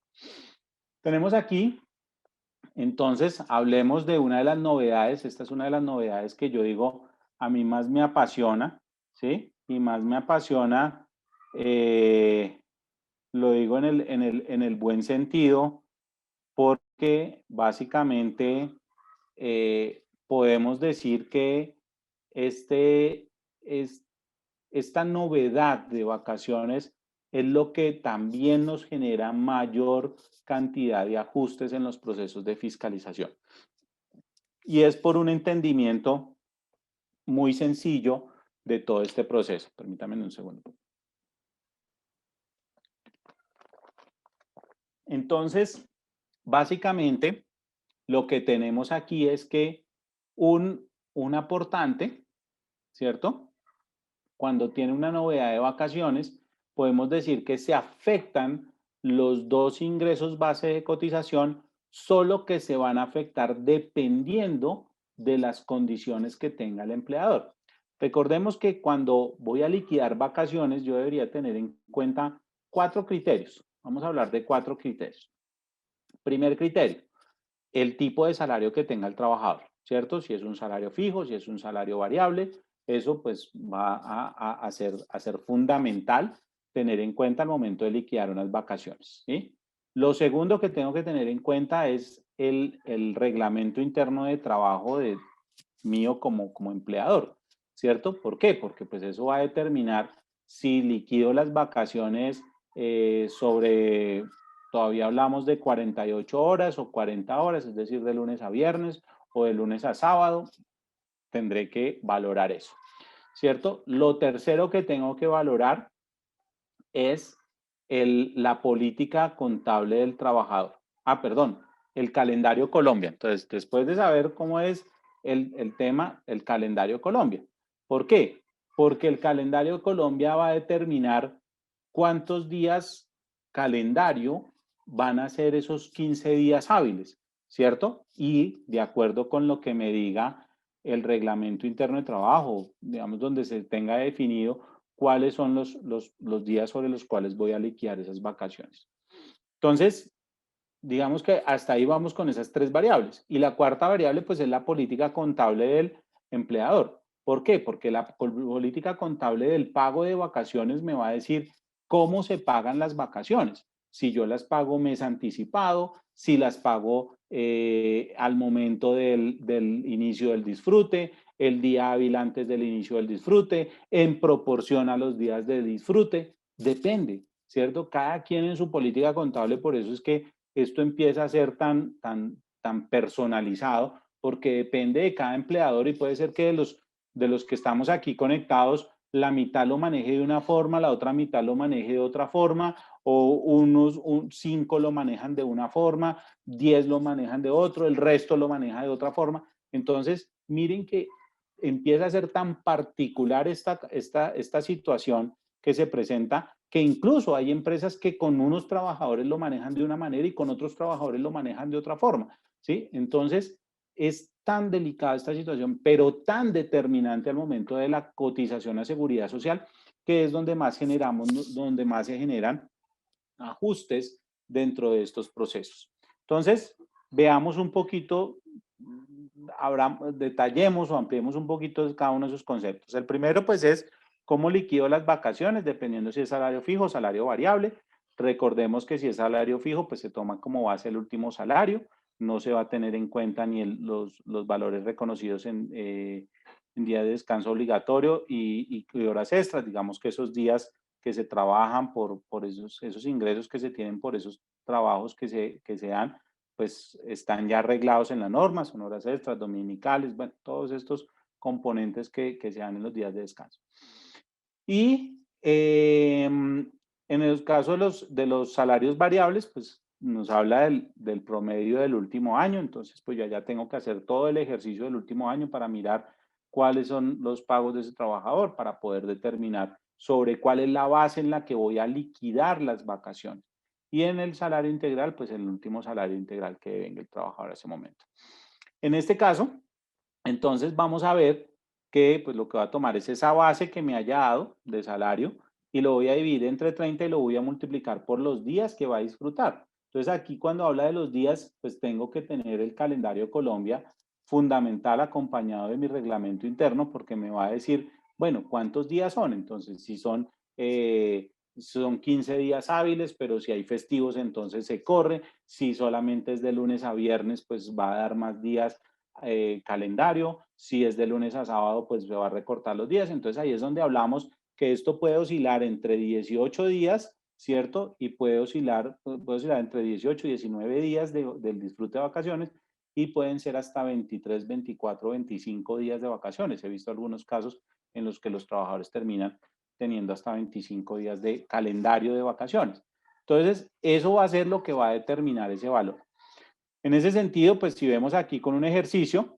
Tenemos aquí, entonces, hablemos de una de las novedades. Esta es una de las novedades que yo digo, a mí más me apasiona, ¿sí? Y más me apasiona, lo digo en el buen sentido, porque básicamente podemos decir que esta novedad de vacaciones es lo que también nos genera mayor cantidad de ajustes en los procesos de fiscalización. Y es por un entendimiento muy sencillo de todo este proceso. Permítanme un segundo. Entonces, básicamente, lo que tenemos aquí es que un aportante, ¿cierto? Cuando tiene una novedad de vacaciones, podemos decir que se afectan los dos ingresos base de cotización, solo que se van a afectar dependiendo de las condiciones que tenga el empleador. Recordemos que cuando voy a liquidar vacaciones, yo debería tener en cuenta 4 criterios. Vamos a hablar de 4 criterios. Primer criterio, el tipo de salario que tenga el trabajador, ¿cierto? Si es un salario fijo, si es un salario variable, eso pues va a ser fundamental tener en cuenta al momento de liquidar unas vacaciones, ¿sí? Lo segundo que tengo que tener en cuenta es el reglamento interno de trabajo mío como empleador, ¿cierto? ¿Por qué? Porque pues eso va a determinar si liquido las vacaciones sobre, todavía hablamos de 48 horas o 40 horas, es decir, de lunes a viernes o de lunes a sábado, tendré que valorar eso, ¿cierto? Lo tercero que tengo que valorar es la política contable del trabajador. Perdón, el calendario Colombia. Entonces, después de saber cómo es el tema, el calendario Colombia. ¿Por qué? Porque el calendario Colombia va a determinar cuántos días calendario van a ser esos 15 días hábiles, ¿cierto? Y de acuerdo con lo que me diga el reglamento interno de trabajo, digamos, donde se tenga definido cuáles son los días sobre los cuales voy a liquidar esas vacaciones. Entonces, digamos que hasta ahí vamos con esas 3 variables. Y la cuarta variable, pues, es la política contable del empleador. ¿Por qué? Porque la política contable del pago de vacaciones me va a decir cómo se pagan las vacaciones. Si yo las pago mes anticipado, si las pago al momento del inicio del disfrute, el día hábil antes del inicio del disfrute, en proporción a los días de disfrute, depende, ¿cierto? Cada quien en su política contable, por eso es que esto empieza a ser tan personalizado, porque depende de cada empleador y puede ser que de los que estamos aquí conectados, la mitad lo maneje de una forma, la otra mitad lo maneje de otra forma, o unos 5 lo manejan de una forma, 10 lo manejan de otro, el resto lo maneja de otra forma. Entonces, miren que empieza a ser tan particular esta situación que se presenta, que incluso hay empresas que con unos trabajadores lo manejan de una manera y con otros trabajadores lo manejan de otra forma, ¿sí? Entonces, es tan delicada esta situación, pero tan determinante al momento de la cotización a seguridad social, que es donde más generamos, donde más se generan ajustes dentro de estos procesos. Entonces, veamos un poquito, detallemos o ampliemos un poquito cada uno de esos conceptos. El primero, pues, es cómo liquido las vacaciones, dependiendo si es salario fijo o salario variable. Recordemos que si es salario fijo, pues se toma como base el último salario, no se va a tener en cuenta ni los valores reconocidos en día de descanso obligatorio y horas extras, digamos que esos días que se trabajan por esos ingresos que se tienen por esos trabajos que se dan, pues están ya arreglados en la norma, son horas extras, dominicales, bueno, todos estos componentes que se dan en los días de descanso. Y en el caso de los salarios variables, pues nos habla del promedio del último año, entonces pues ya tengo que hacer todo el ejercicio del último año para mirar cuáles son los pagos de ese trabajador, para poder determinar sobre cuál es la base en la que voy a liquidar las vacaciones. Y en el salario integral, pues el último salario integral que venga el trabajador a ese momento. En este caso, entonces vamos a ver que pues lo que va a tomar es esa base que me haya dado de salario y lo voy a dividir entre 30 y lo voy a multiplicar por los días que va a disfrutar. Entonces aquí cuando habla de los días, pues tengo que tener el calendario Colombia fundamental acompañado de mi reglamento interno porque me va a decir, bueno, ¿cuántos días son? Entonces, si son 15 días hábiles, pero si hay festivos, entonces se corre. Si solamente es de lunes a viernes, pues va a dar más días calendario. Si es de lunes a sábado, pues se va a recortar los días. Entonces ahí es donde hablamos que esto puede oscilar entre 18 días, ¿cierto? Y puede oscilar entre 18 y 19 días del disfrute de vacaciones y pueden ser hasta 23, 24, 25 días de vacaciones. He visto algunos casos en los que los trabajadores terminan teniendo hasta 25 días de calendario de vacaciones. Entonces, eso va a ser lo que va a determinar ese valor. En ese sentido, pues si vemos aquí con un ejercicio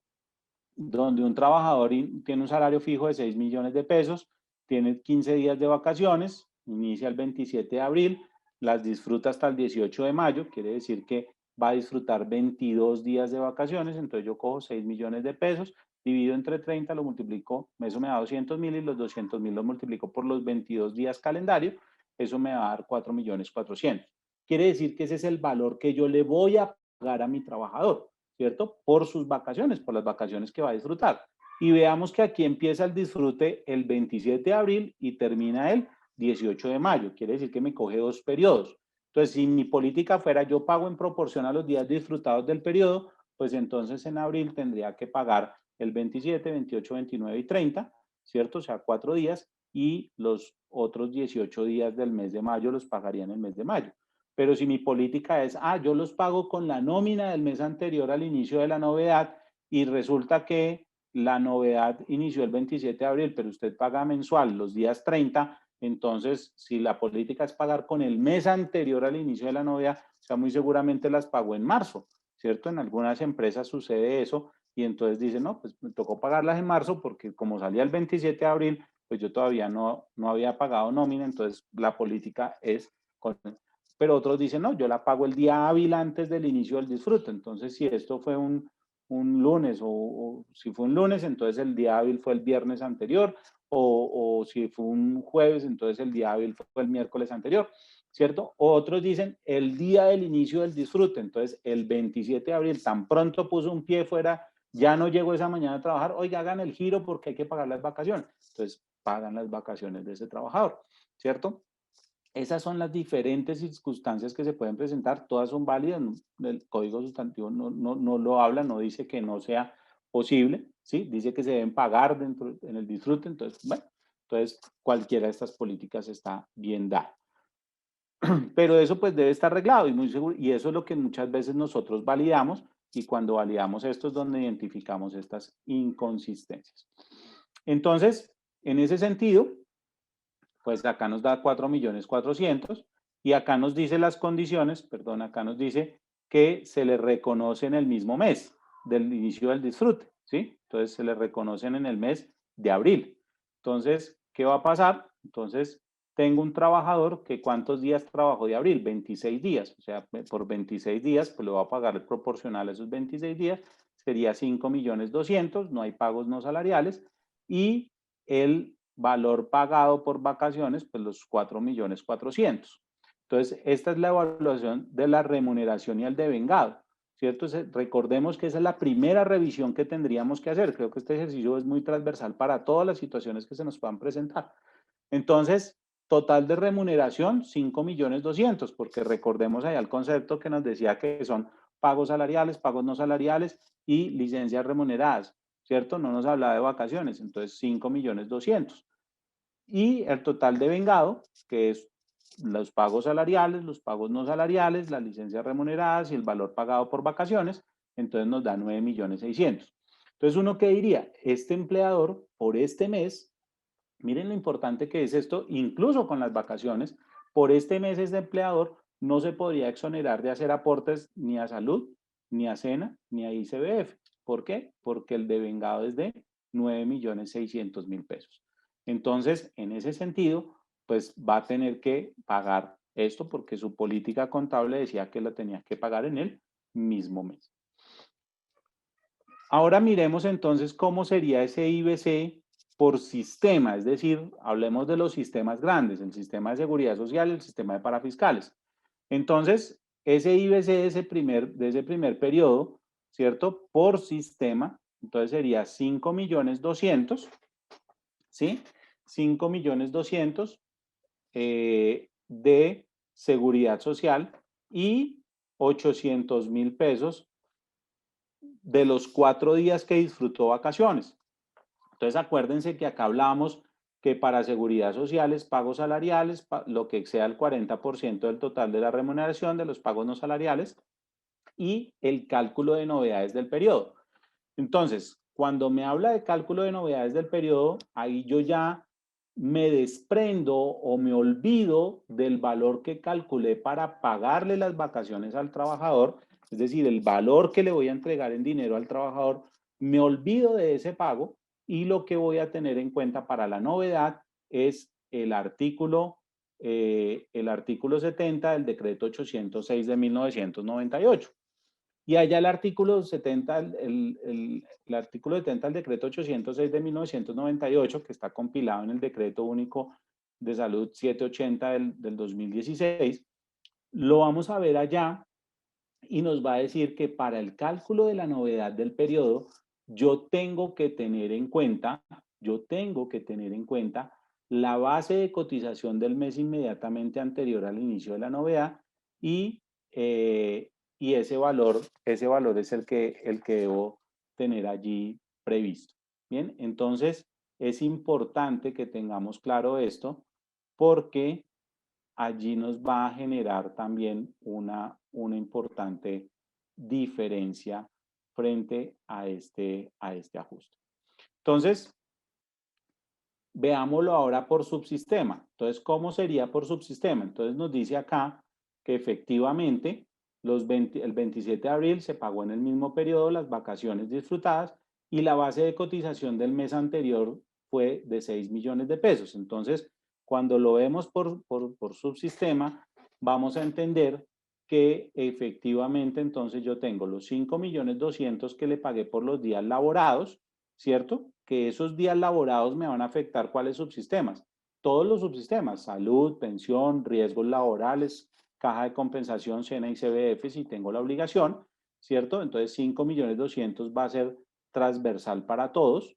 donde un trabajador tiene un salario fijo de 6 millones de pesos, tiene 15 días de vacaciones, inicia el 27 de abril, las disfruta hasta el 18 de mayo, quiere decir que va a disfrutar 22 días de vacaciones, entonces yo cojo 6 millones de pesos, divido entre 30, lo multiplico, eso me da 200.000 y los 200.000 lo multiplico por los 22 días calendario, eso me va a dar 4.400.000. Quiere decir que ese es el valor que yo le voy a pagar a mi trabajador, ¿cierto? Por sus vacaciones, por las vacaciones que va a disfrutar. Y veamos que aquí empieza el disfrute el 27 de abril y termina el 18 de mayo. Quiere decir que me coge 2 periodos. Entonces, si mi política fuera yo pago en proporción a los días disfrutados del periodo, pues entonces en abril tendría que pagar el 27, 28, 29 y 30, ¿cierto? O sea, 4 días y los otros 18 días del mes de mayo los pagaría en el mes de mayo. Pero si mi política es, yo los pago con la nómina del mes anterior al inicio de la novedad y resulta que la novedad inició el 27 de abril, pero usted paga mensual los días 30, entonces si la política es pagar con el mes anterior al inicio de la novedad, o sea, muy seguramente las pagó en marzo, ¿cierto? En algunas empresas sucede eso y entonces dicen, no, pues me tocó pagarlas en marzo porque como salía el 27 de abril, pues yo todavía no había pagado nómina, entonces la política es con... Pero otros dicen, no, yo la pago el día hábil antes del inicio del disfrute. Entonces, si esto fue un lunes o si fue un lunes, entonces el día hábil fue el viernes anterior o si fue un jueves, entonces el día hábil fue el miércoles anterior, ¿cierto? O otros dicen el día del inicio del disfrute. Entonces, el 27 de abril, tan pronto puso un pie fuera, ya no llegó esa mañana a trabajar, oiga, hagan el giro porque hay que pagar las vacaciones. Entonces, pagan las vacaciones de ese trabajador, ¿cierto? Esas son las diferentes circunstancias que se pueden presentar, todas son válidas, el Código Sustantivo no lo habla, no dice que no sea posible, ¿sí? Dice que se deben pagar en el disfrute, entonces, bueno, entonces cualquiera de estas políticas está bien dada. Pero eso pues debe estar arreglado y muy seguro, y eso es lo que muchas veces nosotros validamos, y cuando validamos esto es donde identificamos estas inconsistencias. Entonces, en ese sentido, pues acá nos da 4.400.000 y acá nos dice las condiciones, perdón, acá nos dice que se le reconoce en el mismo mes del inicio del disfrute, ¿sí? Entonces se le reconocen en el mes de abril. Entonces, ¿qué va a pasar? Entonces, tengo un trabajador que ¿cuántos días trabajó de abril? 26 días, o sea, por 26 días, pues le va a pagar el proporcional a esos 26 días, sería 5.200.000, no hay pagos no salariales, y el valor pagado por vacaciones, pues los 4.400.000. Entonces, esta es la evaluación de la remuneración y el devengado, ¿cierto? Recordemos que esa es la primera revisión que tendríamos que hacer. Creo que este ejercicio es muy transversal para todas las situaciones que se nos puedan presentar. Entonces, total de remuneración, 5.200.000, porque recordemos allá el concepto que nos decía que son pagos salariales, pagos no salariales y licencias remuneradas, ¿cierto? No nos hablaba de vacaciones, entonces 5.200.000. Y el total de vengado, que es los pagos salariales, los pagos no salariales, las licencias remuneradas y el valor pagado por vacaciones, entonces nos da 9.600.000. Entonces, ¿uno qué diría? Este empleador, por este mes, miren lo importante que es esto, incluso con las vacaciones, por este mes este empleador no se podría exonerar de hacer aportes ni a salud, ni a SENA, ni a ICBF. ¿Por qué? Porque el devengado es de 9.600.000 pesos. Entonces, en ese sentido, pues va a tener que pagar esto porque su política contable decía que lo tenía que pagar en el mismo mes. Ahora miremos entonces cómo sería ese IBC por sistema, es decir, hablemos de los sistemas grandes, el sistema de seguridad social y el sistema de parafiscales. Entonces, ese IBC de ese primer periodo, ¿cierto? Por sistema, entonces sería 5.200.000, ¿sí? 5.200.000 de seguridad social y 800.000 pesos de los 4 días que disfrutó vacaciones. Entonces, acuérdense que acá hablamos que para seguridad social es pagos salariales, lo que exceda el 40% del total de la remuneración de los pagos no salariales y el cálculo de novedades del periodo. Entonces, cuando me habla de cálculo de novedades del periodo, ahí yo ya me desprendo o me olvido del valor que calculé para pagarle las vacaciones al trabajador, es decir, el valor que le voy a entregar en dinero al trabajador, me olvido de ese pago y lo que voy a tener en cuenta para la novedad es el artículo 70 del decreto 806 de 1998. Y allá el artículo 70, el artículo 70 del decreto 806 de 1998, que está compilado en el decreto único de salud 780 del 2016, lo vamos a ver allá y nos va a decir que para el cálculo de la novedad del periodo, yo tengo que tener en cuenta la base de cotización del mes inmediatamente anterior al inicio de la novedad y, y ese valor es el que debo tener allí previsto. Bien, entonces es importante que tengamos claro esto porque allí nos va a generar también una importante diferencia frente a este ajuste. Entonces, veámoslo ahora por subsistema. Entonces, ¿cómo sería por subsistema? Entonces nos dice acá que efectivamente el 27 de abril se pagó en el mismo periodo las vacaciones disfrutadas y la base de cotización del mes anterior fue de 6 millones de pesos. Entonces, cuando lo vemos por subsistema, vamos a entender que efectivamente entonces yo tengo los 5.200.000 que le pagué por los días laborados, ¿cierto? Que esos días laborados me van a afectar ¿cuáles subsistemas? Todos los subsistemas, salud, pensión, riesgos laborales, caja de compensación, SENA y CBF si tengo la obligación, ¿cierto? Entonces 5.200.000 va a ser transversal para todos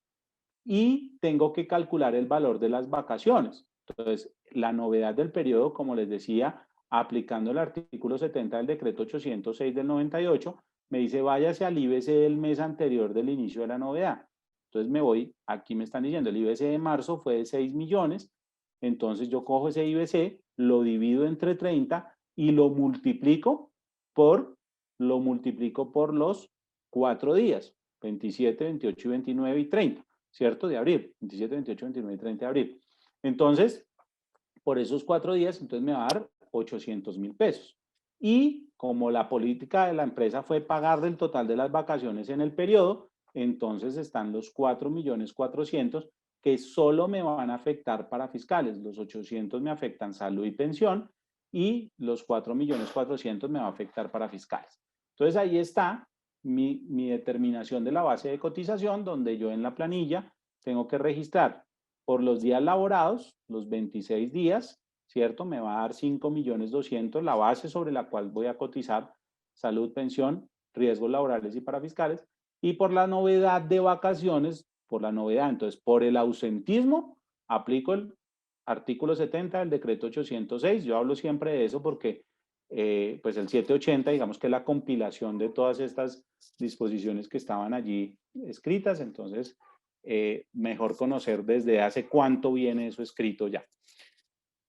y tengo que calcular el valor de las vacaciones. Entonces, la novedad del periodo, como les decía, aplicando el artículo 70 del decreto 806 del 98, me dice váyase al IBC del mes anterior del inicio de la novedad. Entonces me voy, aquí me están diciendo, el IBC de marzo fue de 6 millones, entonces yo cojo ese IBC, lo divido entre 30 y lo multiplico por los 4 días, 27, 28 y 29 y 30, ¿cierto? De abril, 27, 28, 29 y 30 de abril. Entonces, por esos 4 días, entonces me va a dar 800.000 pesos. Y como la política de la empresa fue pagar del total de las vacaciones en el periodo, entonces están los 4.400.000 que solo me van a afectar para fiscales. Los 800 me afectan salud y pensión y los 4.400.000 me va a afectar para fiscales. Entonces ahí está mi determinación de la base de cotización, donde yo en la planilla tengo que registrar por los días laborados, los 26 días, ¿cierto? Me va a dar 5.200.000, la base sobre la cual voy a cotizar salud, pensión, riesgos laborales y parafiscales. Y por la novedad de vacaciones, por la novedad, entonces por el ausentismo, aplico el artículo 70 del decreto 806. Yo hablo siempre de eso porque pues el 780, digamos que es la compilación de todas estas disposiciones que estaban allí escritas, entonces mejor conocer desde hace cuánto viene eso escrito ya.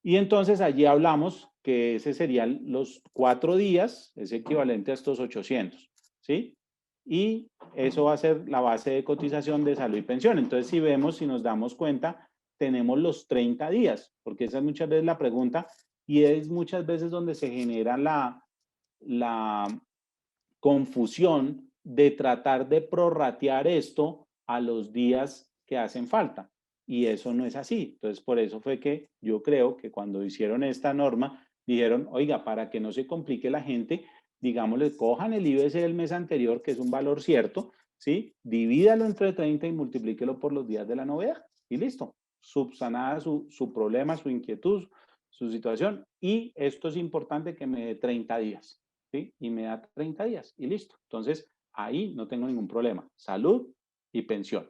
Y entonces allí hablamos que ese serían los 4 días, es equivalente a estos 800, ¿sí? Y eso va a ser la base de cotización de salud y pensión. Entonces, si vemos, si nos damos cuenta, tenemos los 30 días, porque esa es muchas veces la pregunta y es muchas veces donde se genera la confusión de tratar de prorratear esto a los días que hacen falta. Y eso no es así. Entonces, por eso fue que yo creo que cuando hicieron esta norma, dijeron, oiga, para que no se complique la gente, digámosle, cojan el IBC del mes anterior, que es un valor cierto, ¿sí? Divídalo entre 30 y multiplíquelo por los días de la novedad. Y listo. Subsanada su problema, su inquietud, su situación. Y esto es importante que me dé 30 días. ¿Sí? Y me da 30 días y listo. Entonces, ahí no tengo ningún problema. Salud y pensión.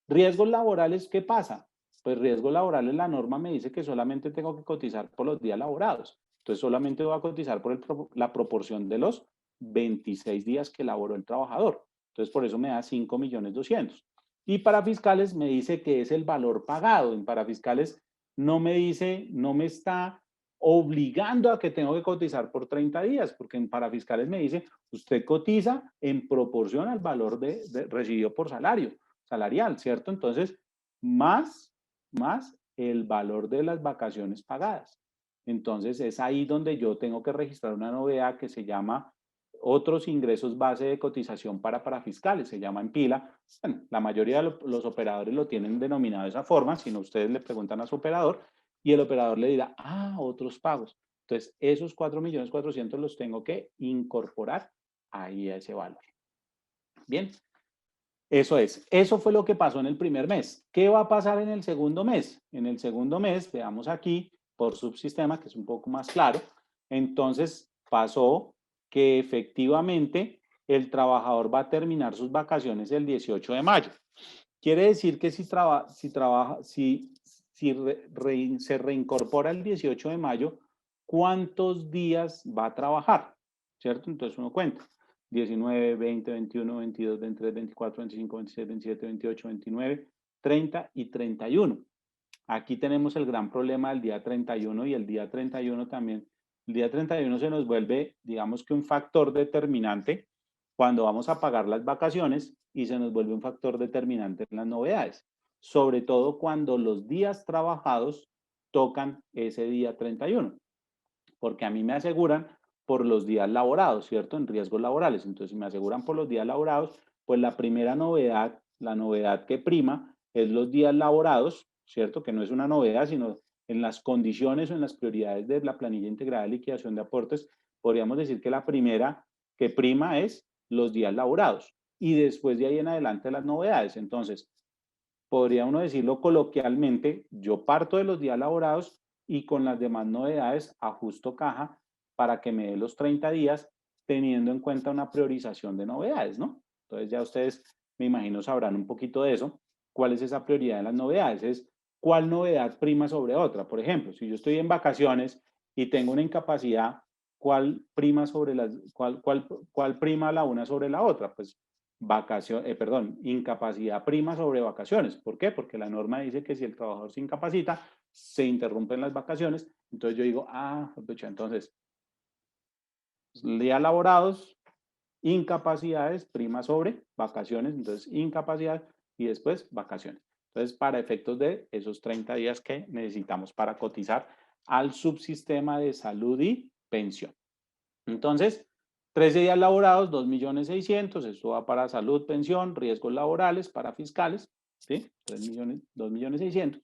Riesgos laborales, ¿qué pasa? Pues riesgos laborales, la norma me dice que solamente tengo que cotizar por los días laborados. Entonces, solamente voy a cotizar por la proporción de los 26 días que laboró el trabajador. Entonces, por eso me da 5.200.000. Y para fiscales me dice que es el valor pagado. En parafiscales no me dice, no me está obligando a que tengo que cotizar por 30 días, porque en parafiscales me dice, usted cotiza en proporción al valor recibido por salarial, ¿cierto? Entonces, más el valor de las vacaciones pagadas. Entonces es ahí donde yo tengo que registrar una novedad que se llama otros ingresos base de cotización para parafiscales, se llama en pila. Bueno, la mayoría de los operadores lo tienen denominado de esa forma, si no ustedes le preguntan a su operador y el operador le dirá, ah, otros pagos. Entonces esos 4.400.000 los tengo que incorporar ahí a ese valor. Bien, eso fue lo que pasó en el primer mes. ¿Qué va a pasar en el segundo mes? En el segundo mes, veamos aquí por subsistema, que es un poco más claro. Entonces pasó que efectivamente el trabajador va a terminar sus vacaciones el 18 de mayo. Quiere decir que si se reincorpora el 18 de mayo, ¿cuántos días va a trabajar? ¿Cierto? Entonces uno cuenta. 19, 20, 21, 22, 23, 24, 25, 26, 27, 28, 29, 30 y 31. Aquí tenemos el gran problema del día 31 y el día 31 también. El día 31 se nos vuelve, digamos que un factor determinante cuando vamos a pagar las vacaciones y se nos vuelve un factor determinante en las novedades. Sobre todo cuando los días trabajados tocan ese día 31. Porque a mí me aseguran por los días laborados, ¿cierto? En riesgos laborales. Entonces, si me aseguran por los días laborados, pues la primera novedad, la novedad que prima es los días laborados, ¿cierto? Que no es una novedad, sino en las condiciones o en las prioridades de la planilla integrada de liquidación de aportes, podríamos decir que la primera que prima es los días laborados y después de ahí en adelante las novedades. Entonces, podría uno decirlo coloquialmente, yo parto de los días laborados y con las demás novedades ajusto caja para que me dé los 30 días teniendo en cuenta una priorización de novedades, ¿no? Entonces ya ustedes, me imagino, sabrán un poquito de eso. ¿Cuál es esa prioridad de las novedades? Es cuál novedad prima sobre otra. Por ejemplo, si yo estoy en vacaciones y tengo una incapacidad, ¿cuál prima sobre cuál prima la una sobre la otra? Pues incapacidad prima sobre vacaciones. ¿Por qué? Porque la norma dice que si el trabajador se incapacita, se interrumpen las vacaciones. Entonces yo digo, entonces, días laborados, incapacidades, prima sobre vacaciones, entonces incapacidad y después vacaciones. Entonces, para efectos de esos 30 días que necesitamos para cotizar al subsistema de salud y pensión. Entonces, 13 días laborados, 2.600.000, esto va para salud, pensión, riesgos laborales, para fiscales, ¿sí? 2.600.000.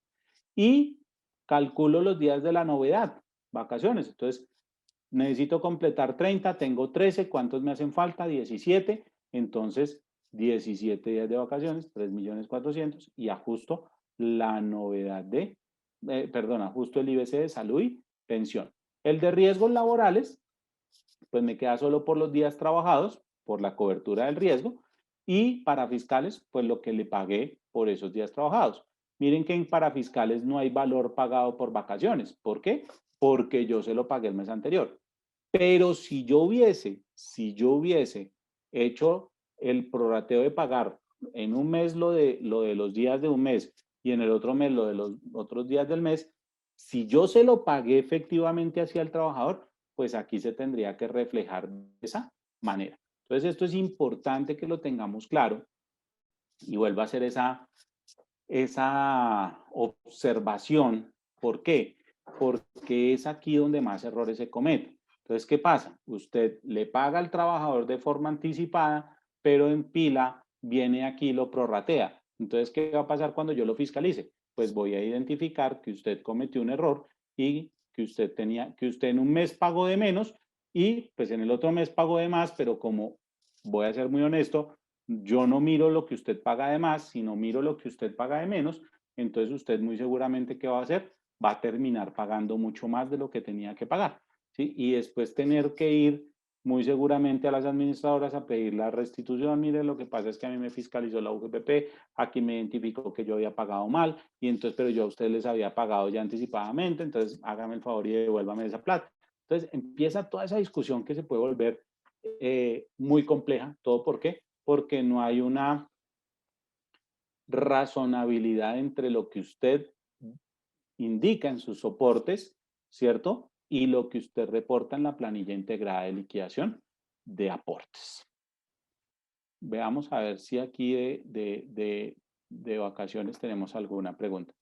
Y calculo los días de la novedad, vacaciones. Entonces, necesito completar 30, tengo 13, ¿cuántos me hacen falta? 17. Entonces, 17 días de vacaciones, 3.400.000 y ajusto la novedad ajusto el IBC de salud y pensión. El de riesgos laborales, pues me queda solo por los días trabajados, por la cobertura del riesgo, y para fiscales, pues lo que le pagué por esos días trabajados. Miren que en parafiscales no hay valor pagado por vacaciones. ¿Por qué? Porque yo se lo pagué el mes anterior. Pero si yo hubiese hecho el prorrateo de pagar en un mes lo de los días de un mes y en el otro mes lo de los otros días del mes, si yo se lo pagué efectivamente hacia el trabajador, pues aquí se tendría que reflejar de esa manera. Entonces, esto es importante que lo tengamos claro y vuelvo a hacer esa observación. ¿Por qué? Porque es aquí donde más errores se cometen. Entonces, ¿qué pasa? Usted le paga al trabajador de forma anticipada, pero en pila viene aquí y lo prorratea. Entonces, ¿qué va a pasar cuando yo lo fiscalice? Pues voy a identificar que usted cometió un error y que usted en un mes pagó de menos y pues en el otro mes pagó de más, pero como voy a ser muy honesto, yo no miro lo que usted paga de más, sino miro lo que usted paga de menos, entonces usted muy seguramente, ¿qué va a hacer? Va a terminar pagando mucho más de lo que tenía que pagar, ¿sí? Y después tener que ir muy seguramente a las administradoras a pedir la restitución. Mire, lo que pasa es que a mí me fiscalizó la UGPP, aquí me identificó que yo había pagado mal, y entonces, pero yo a ustedes les había pagado ya anticipadamente, entonces hágame el favor y devuélvame esa plata. Entonces empieza toda esa discusión que se puede volver muy compleja. ¿Todo por qué? Porque no hay una razonabilidad entre lo que usted indica en sus soportes, ¿cierto? Y lo que usted reporta en la planilla integrada de liquidación de aportes. Veamos a ver si aquí de vacaciones tenemos alguna pregunta.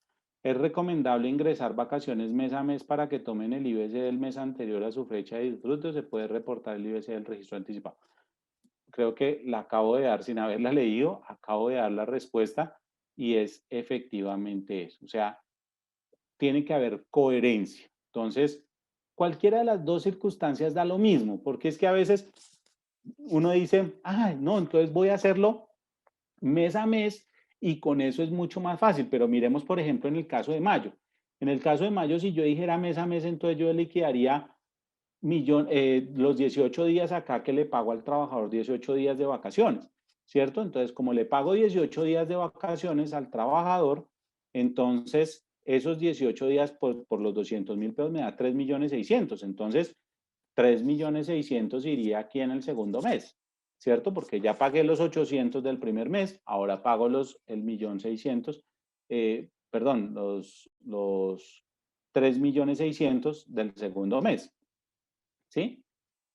Es recomendable ingresar vacaciones mes a mes para que tomen el IBC del mes anterior a su fecha de disfrute, o se puede reportar el IBC del registro anticipado. Creo que la acabo de dar sin haberla leído, acabo de dar la respuesta y es efectivamente eso. O sea, tiene que haber coherencia. Entonces, cualquiera de las dos circunstancias da lo mismo, porque es que a veces uno dice, ay, no, entonces voy a hacerlo mes a mes y con eso es mucho más fácil. Pero miremos, por ejemplo, en el caso de mayo. En el caso de mayo, si yo dijera mes a mes, entonces yo liquidaría los 18 días acá que le pago al trabajador 18 días de vacaciones, ¿cierto? Entonces, como le pago 18 días de vacaciones al trabajador, entonces esos 18 días por los 200.000 pesos me da 3.600.000. Entonces, 3.600.000 iría aquí en el segundo mes, ¿cierto? Porque ya pagué los 800 del primer mes, ahora pago el 1.600.000, perdón, los 3.600.000 del segundo mes, ¿sí?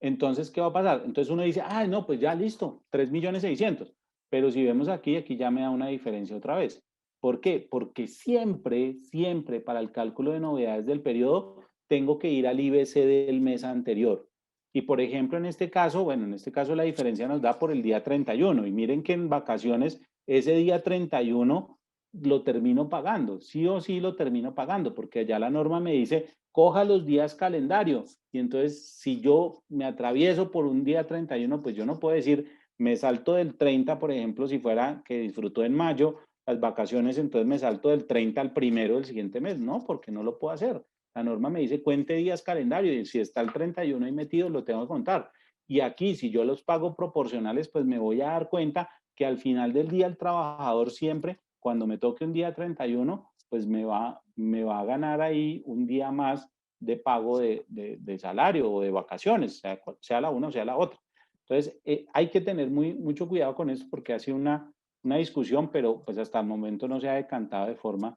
Entonces, ¿qué va a pasar? Entonces uno dice, ah, no, pues ya listo, 3.600.000. Pero si vemos aquí, aquí ya me da una diferencia otra vez. ¿Por qué? Porque siempre, siempre para el cálculo de novedades del periodo, tengo que ir al IBC del mes anterior. Y por ejemplo, en este caso, bueno, en este caso la diferencia nos da por el día 31. Y miren que en vacaciones, ese día 31 lo termino pagando. Sí o sí lo termino pagando, porque allá la norma me dice, coja los días calendario. Y entonces, si yo me atravieso por un día 31, pues yo no puedo decir, me salto del 30, por ejemplo, si fuera que disfruto en mayo las vacaciones, entonces me salto del 30 al primero del siguiente mes. No, porque no lo puedo hacer. La norma me dice, cuente días calendario, y si está el 31 ahí metido, lo tengo que contar. Y aquí, si yo los pago proporcionales, pues me voy a dar cuenta que al final del día el trabajador siempre, cuando me toque un día 31, pues me va a ganar ahí un día más de pago de salario o de vacaciones, sea la una o sea la otra. Entonces, hay que tener mucho cuidado con esto porque ha sido una discusión, pero pues hasta el momento no se ha decantado de forma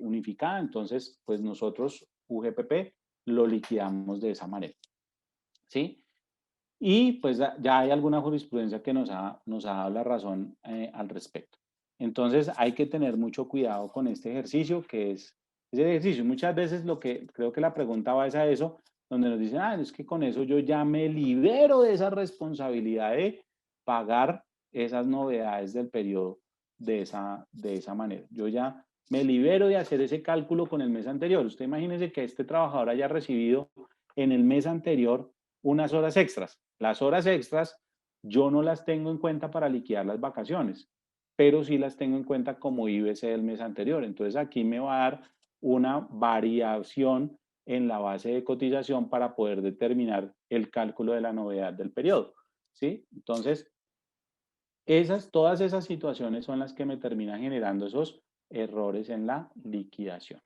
unificada. Entonces, pues nosotros, UGPP, lo liquidamos de esa manera. ¿Sí? Y pues ya hay alguna jurisprudencia que nos ha dado la razón al respecto. Entonces hay que tener mucho cuidado con este ejercicio, que es ese ejercicio. Muchas veces lo que creo que la pregunta va es a eso, donde nos dicen, ah, es que con eso yo ya me libero de esa responsabilidad de pagar esas novedades del periodo de esa manera. Yo ya me libero de hacer ese cálculo con el mes anterior. Usted imagínese que este trabajador haya recibido en el mes anterior unas horas extras. Las horas extras yo no las tengo en cuenta para liquidar las vacaciones, pero sí las tengo en cuenta como IBC del mes anterior. Entonces aquí me va a dar una variación en la base de cotización para poder determinar el cálculo de la novedad del periodo, ¿sí? Entonces, todas esas situaciones son las que me terminan generando esos errores en la liquidación.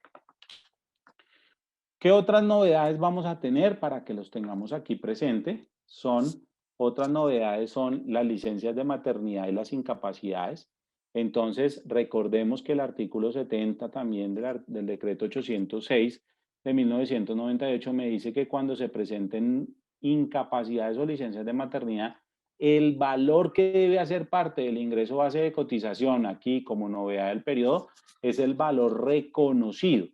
¿Qué otras novedades vamos a tener para que los tengamos aquí presente? Otras novedades son las licencias de maternidad y las incapacidades. Entonces, recordemos que el artículo 70 también del decreto 806 de 1998 me dice que cuando se presenten incapacidades o licencias de maternidad, el valor que debe hacer parte del ingreso base de cotización aquí como novedad del periodo es el valor reconocido.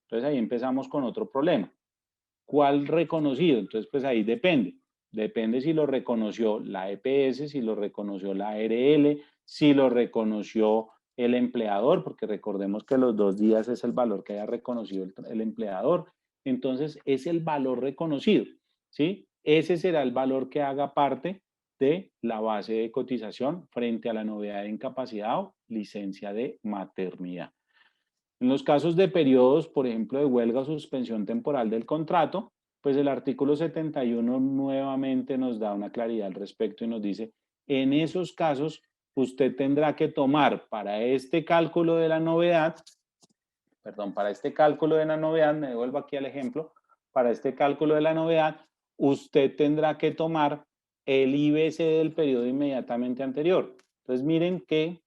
Entonces ahí empezamos con otro problema. ¿Cuál reconocido? Entonces pues ahí depende. Depende si lo reconoció la EPS, si lo reconoció la ARL, si lo reconoció el empleador, porque recordemos que los 2 días es el valor que haya reconocido el empleador. Entonces es el valor reconocido, ¿sí? Ese será el valor que haga parte de la base de cotización frente a la novedad de incapacidad o licencia de maternidad. En los casos de periodos, por ejemplo, de huelga o suspensión temporal del contrato, pues el artículo 71 nuevamente nos da una claridad al respecto y nos dice, en esos casos, usted tendrá que tomar para este cálculo de la novedad, me devuelvo aquí al ejemplo, para este cálculo de la novedad, usted tendrá que tomar el IBC del periodo inmediatamente anterior. Entonces miren que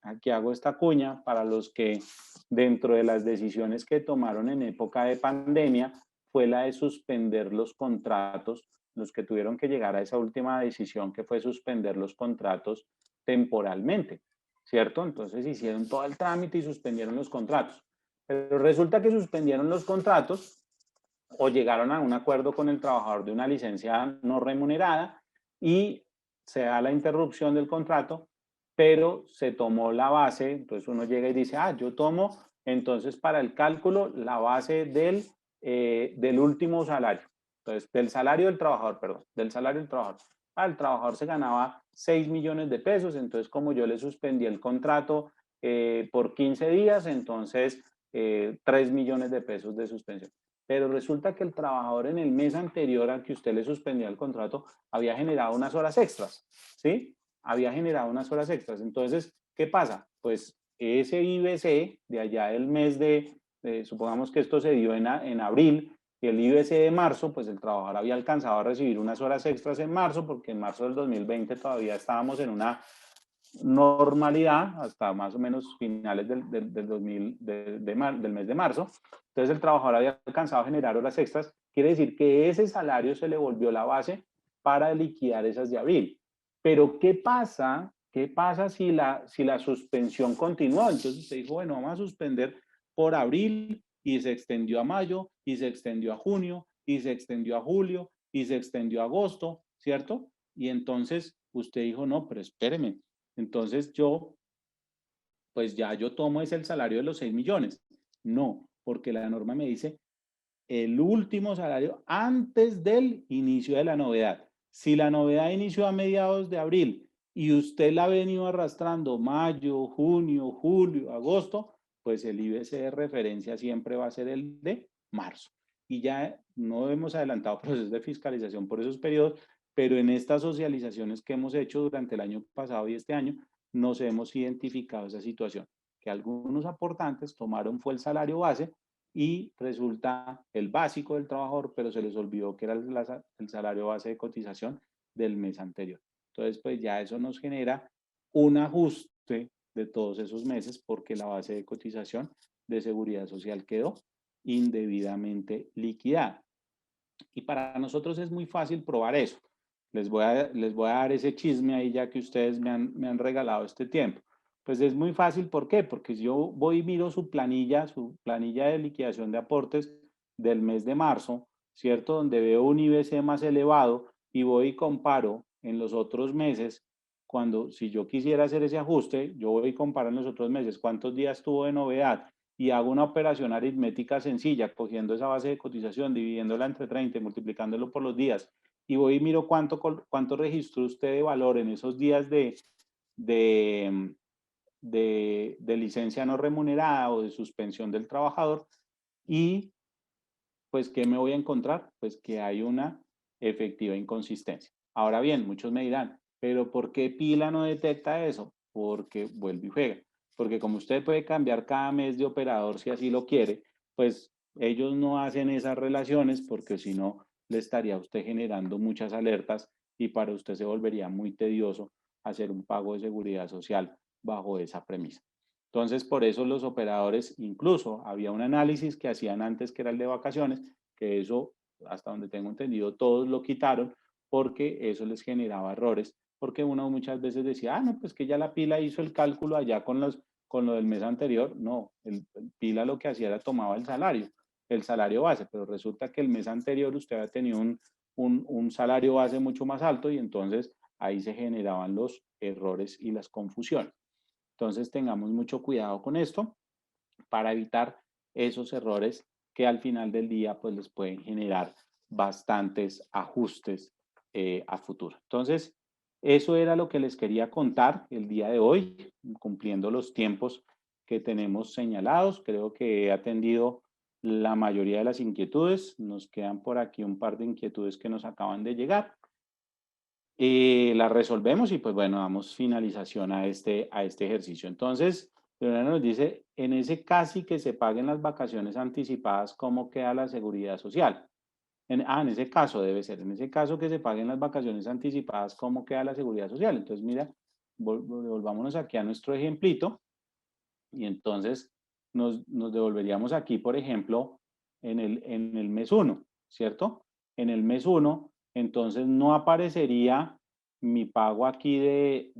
aquí hago esta cuña para los que dentro de las decisiones que tomaron en época de pandemia fue la de suspender los contratos, los que tuvieron que llegar a esa última decisión que fue suspender los contratos temporalmente, ¿cierto? Entonces hicieron todo el trámite y suspendieron los contratos. Pero resulta que suspendieron los contratos o llegaron a un acuerdo con el trabajador de una licencia no remunerada y se da la interrupción del contrato, pero se tomó la base, entonces uno llega y dice, ah, yo tomo entonces para el cálculo la base del último salario, entonces del salario del trabajador, perdón, del salario del trabajador. Ah, el trabajador se ganaba 6 millones de pesos, entonces como yo le suspendí el contrato por 15 días, entonces 3 millones de pesos de suspensión. Pero resulta que el trabajador en el mes anterior al que usted le suspendía el contrato había generado unas horas extras, ¿sí? Había generado unas horas extras. Entonces, ¿qué pasa? Pues ese IBC de allá del mes supongamos que esto se dio en abril, y el IBC de marzo, pues el trabajador había alcanzado a recibir unas horas extras en marzo, porque en marzo del 2020 todavía estábamos en una normalidad hasta más o menos finales del mes de marzo. Entonces el trabajador había alcanzado a generar horas extras. Quiere decir que ese salario se le volvió la base para liquidar esas de abril. Pero ¿qué pasa? ¿Qué pasa si la suspensión continuó? Entonces usted dijo, bueno, vamos a suspender por abril y se extendió a mayo y se extendió a junio y se extendió a julio y se extendió a agosto, ¿cierto? Y entonces usted dijo, no, pero espéreme. Entonces pues ya yo tomo ese el salario de los 6 millones. No, porque la norma me dice el último salario antes del inicio de la novedad. Si la novedad inició a mediados de abril y usted la ha venido arrastrando mayo, junio, julio, agosto, pues el IBC de referencia siempre va a ser el de marzo. Y ya no hemos adelantado procesos de fiscalización por esos periodos, pero en estas socializaciones que hemos hecho durante el año pasado y este año, nos hemos identificado esa situación, que algunos aportantes tomaron fue el salario base y resulta el básico del trabajador, pero se les olvidó que era el salario base de cotización del mes anterior. Entonces, pues ya eso nos genera un ajuste de todos esos meses porque la base de cotización de seguridad social quedó indebidamente liquidada. Y para nosotros es muy fácil probar eso. Les voy a dar ese chisme ahí ya que ustedes me han regalado este tiempo. Pues es muy fácil, ¿por qué? Porque si yo voy y miro su planilla de liquidación de aportes del mes de marzo, ¿cierto? Donde veo un IBC más elevado y voy y comparo en los otros meses, si yo quisiera hacer ese ajuste, yo voy y comparo en los otros meses cuántos días tuvo de novedad y hago una operación aritmética sencilla, cogiendo esa base de cotización, dividiéndola entre 30 y multiplicándolo por los días, y voy y miro cuánto registró usted de valor en esos días de licencia no remunerada o de suspensión del trabajador, y pues ¿qué me voy a encontrar? Pues que hay una efectiva inconsistencia. Ahora bien, muchos me dirán, ¿pero por qué Pila no detecta eso? Porque vuelve y juega. Porque como usted puede cambiar cada mes de operador si así lo quiere, pues ellos no hacen esas relaciones porque si no le estaría a usted generando muchas alertas y para usted se volvería muy tedioso hacer un pago de seguridad social bajo esa premisa. Entonces, por eso los operadores, incluso había un análisis que hacían antes que era el de vacaciones, que eso, hasta donde tengo entendido, todos lo quitaron porque eso les generaba errores, porque uno muchas veces decía, ah, no, pues que ya la Pila hizo el cálculo allá con lo del mes anterior. No, el Pila lo que hacía era tomaba el salario base, pero resulta que el mes anterior usted había tenido un salario base mucho más alto y entonces ahí se generaban los errores y las confusiones. Entonces tengamos mucho cuidado con esto para evitar esos errores que al final del día pues les pueden generar bastantes ajustes a futuro. Entonces, eso era lo que les quería contar el día de hoy, cumpliendo los tiempos que tenemos señalados. Creo que he atendido la mayoría de las inquietudes. Nos quedan por aquí un par de inquietudes que nos acaban de llegar. Las resolvemos y pues bueno, damos finalización a este ejercicio. Entonces, Leonardo nos dice, en ese casi que se paguen las vacaciones anticipadas, ¿cómo queda la seguridad social? En ese caso debe ser, en ese caso que se paguen las vacaciones anticipadas, ¿cómo queda la seguridad social? Entonces, mira, volvámonos aquí a nuestro ejemplito y entonces nos devolveríamos aquí, por ejemplo, en el mes 1, ¿cierto? En el mes 1, entonces no aparecería mi pago aquí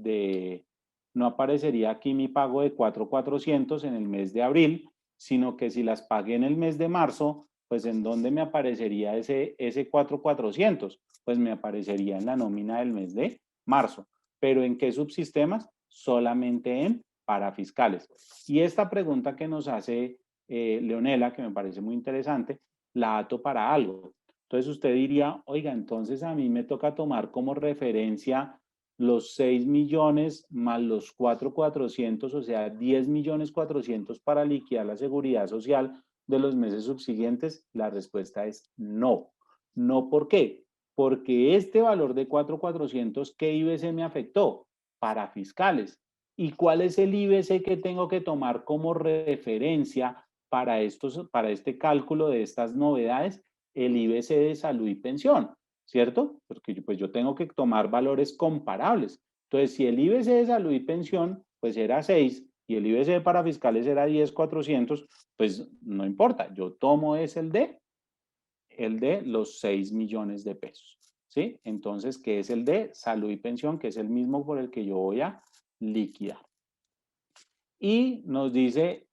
no aparecería aquí mi pago de 4,400 en el mes de abril, sino que si las pagué en el mes de marzo, pues ¿en dónde me aparecería ese 4.400? Pues me aparecería en la nómina del mes de marzo. ¿Pero en qué subsistemas? Solamente en parafiscales. Y esta pregunta que nos hace Leonela, que me parece muy interesante, la ato para algo. Entonces usted diría, oiga, entonces a mí me toca tomar como referencia los 6 millones más los 4.400, o sea, 10.400.000 para liquidar la seguridad social de los meses subsiguientes. La respuesta es no. No, ¿por qué? Porque este valor de 4.400, ¿qué IBC me afectó? Para fiscales. ¿Y cuál es el IBC que tengo que tomar como referencia para este cálculo de estas novedades? El IBC de salud y pensión, ¿cierto? Porque pues yo tengo que tomar valores comparables. Entonces, si el IBC de salud y pensión pues era 6 y el IBC de parafiscales era 10.400, pues no importa, yo tomo el de los 6 millones de pesos, ¿sí? Entonces, ¿qué es el de salud y pensión? Que es el mismo por el que yo voy a liquidar. Y nos dice,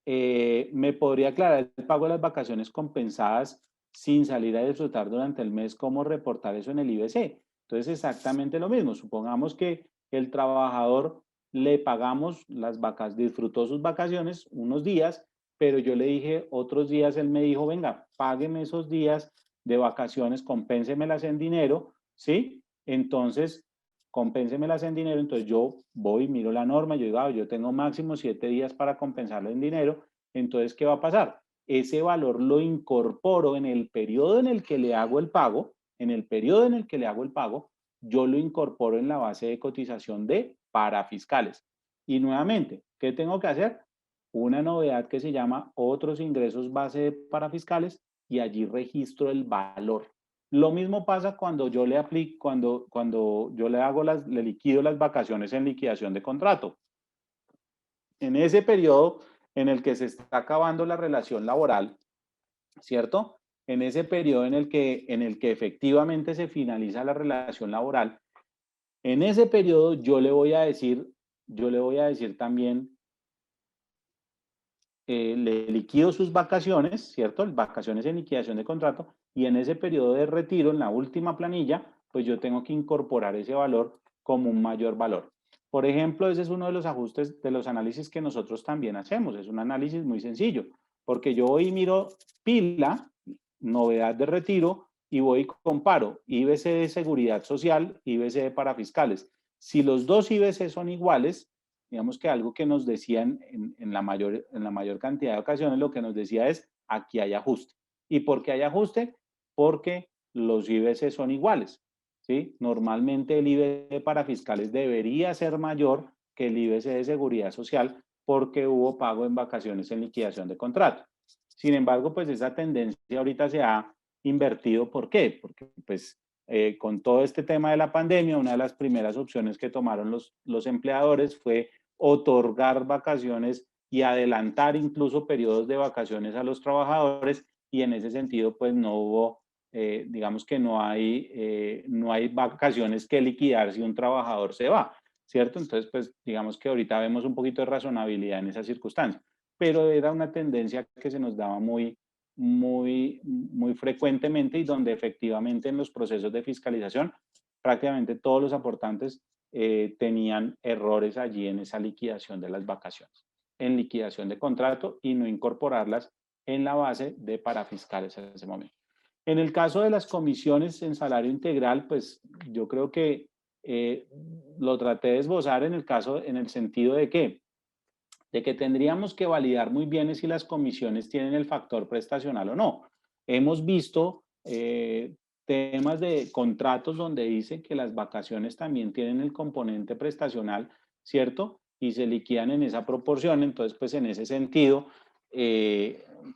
¿me podría aclarar el pago de las vacaciones compensadas sin salir a disfrutar durante el mes? ¿Cómo reportar eso en el IBC? Entonces, exactamente lo mismo. Supongamos que el trabajador le pagamos las vacas, disfrutó sus vacaciones unos días, pero yo le dije otros días, él me dijo, venga, págueme esos días de vacaciones, compénsemelas en dinero, ¿sí? Entonces, compénsemelas en dinero, entonces yo voy, miro la norma, yo digo, yo tengo máximo 7 días para compensarlo en dinero, entonces, ¿qué va a pasar? Ese valor lo incorporo en el periodo en el que le hago el pago, yo lo incorporo en la base de cotización de parafiscales. Y nuevamente, ¿qué tengo que hacer? Una novedad que se llama otros ingresos base de parafiscales y allí registro el valor. Lo mismo pasa cuando yo le aplico, cuando yo le liquido las vacaciones en liquidación de contrato. En ese periodo en el que se está acabando la relación laboral, ¿cierto? En ese periodo en el que efectivamente se finaliza la relación laboral, en ese periodo yo le voy a decir también, le liquido sus vacaciones, ¿cierto? Vacaciones en liquidación de contrato, y en ese periodo de retiro, en la última planilla, pues yo tengo que incorporar ese valor como un mayor valor. Por ejemplo, ese es uno de los ajustes, de los análisis que nosotros también hacemos. Es un análisis muy sencillo, porque yo voy y miro pila, novedad de retiro, y voy y comparo IBC de seguridad social, IBC de parafiscales. Si los dos IBC son iguales, digamos que algo que nos decían en la mayor cantidad de ocasiones, lo que nos decía es, aquí hay ajuste. ¿Y por qué hay ajuste? Porque los IBC son iguales, ¿sí? Normalmente el IBC para fiscales debería ser mayor que el IBC de seguridad social porque hubo pago en vacaciones en liquidación de contrato. Sin embargo, pues esa tendencia ahorita se ha invertido. ¿Por qué? Porque pues con todo este tema de la pandemia, una de las primeras opciones que tomaron los empleadores fue otorgar vacaciones y adelantar incluso periodos de vacaciones a los trabajadores, y en ese sentido pues no hubo, digamos que no hay vacaciones que liquidar si un trabajador se va, ¿cierto? Entonces pues digamos que ahorita vemos un poquito de razonabilidad en esa circunstancia, pero era una tendencia que se nos daba muy frecuentemente, y donde efectivamente en los procesos de fiscalización prácticamente todos los aportantes tenían errores allí en esa liquidación de las vacaciones, en liquidación de contrato, y no incorporarlas en la base de parafiscales en ese momento. En el caso de las comisiones en salario integral, pues yo creo que lo traté de esbozar en el sentido de que tendríamos que validar muy bien si las comisiones tienen el factor prestacional o no. Hemos visto temas de contratos donde dice que las vacaciones también tienen el componente prestacional, ¿cierto? Y se liquidan en esa proporción. Entonces, pues en ese sentido,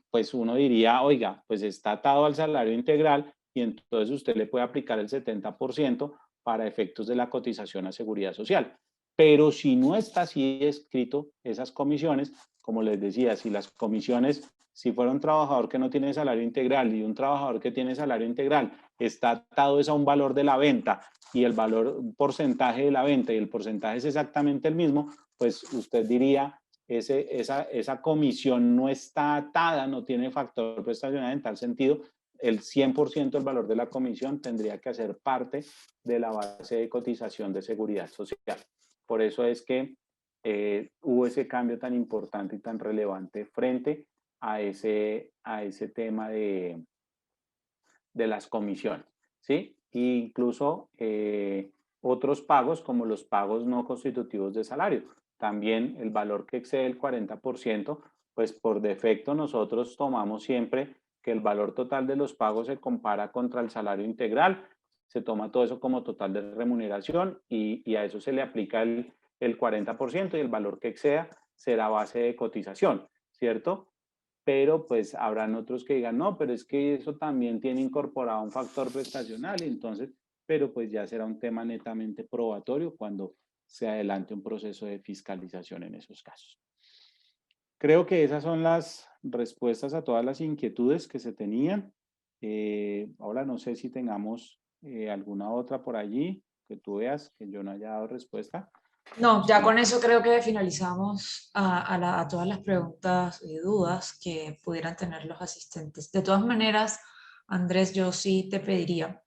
pues uno diría, oiga, pues está atado al salario integral, y entonces usted le puede aplicar el 70% para efectos de la cotización a seguridad social. Pero si no está así escrito esas comisiones, como les decía, si las comisiones, si fuera un trabajador que no tiene salario integral y un trabajador que tiene salario integral, está atado a un valor de la venta, y el porcentaje de la venta y el porcentaje es exactamente el mismo, pues usted diría, esa comisión no está atada, no tiene factor prestacional en tal sentido, el 100% del valor de la comisión tendría que hacer parte de la base de cotización de seguridad social. Por eso es que hubo ese cambio tan importante y tan relevante frente a ese tema de las comisiones, ¿sí? E incluso otros pagos como los pagos no constitutivos de salario. También el valor que excede el 40%, pues por defecto nosotros tomamos siempre que el valor total de los pagos se compara contra el salario integral, se toma todo eso como total de remuneración y a eso se le aplica el 40% y el valor que exceda será base de cotización, ¿cierto? Pero pues habrán otros que digan, no, pero es que eso también tiene incorporado un factor prestacional, y entonces, pero pues ya será un tema netamente probatorio cuando se adelante un proceso de fiscalización en esos casos. Creo que esas son las respuestas a todas las inquietudes que se tenían. Ahora no sé si tengamos alguna otra por allí que tú veas que yo no haya dado respuesta. No, ya con eso creo que finalizamos a todas las preguntas y dudas que pudieran tener los asistentes. De todas maneras, Andrés, yo sí te pediría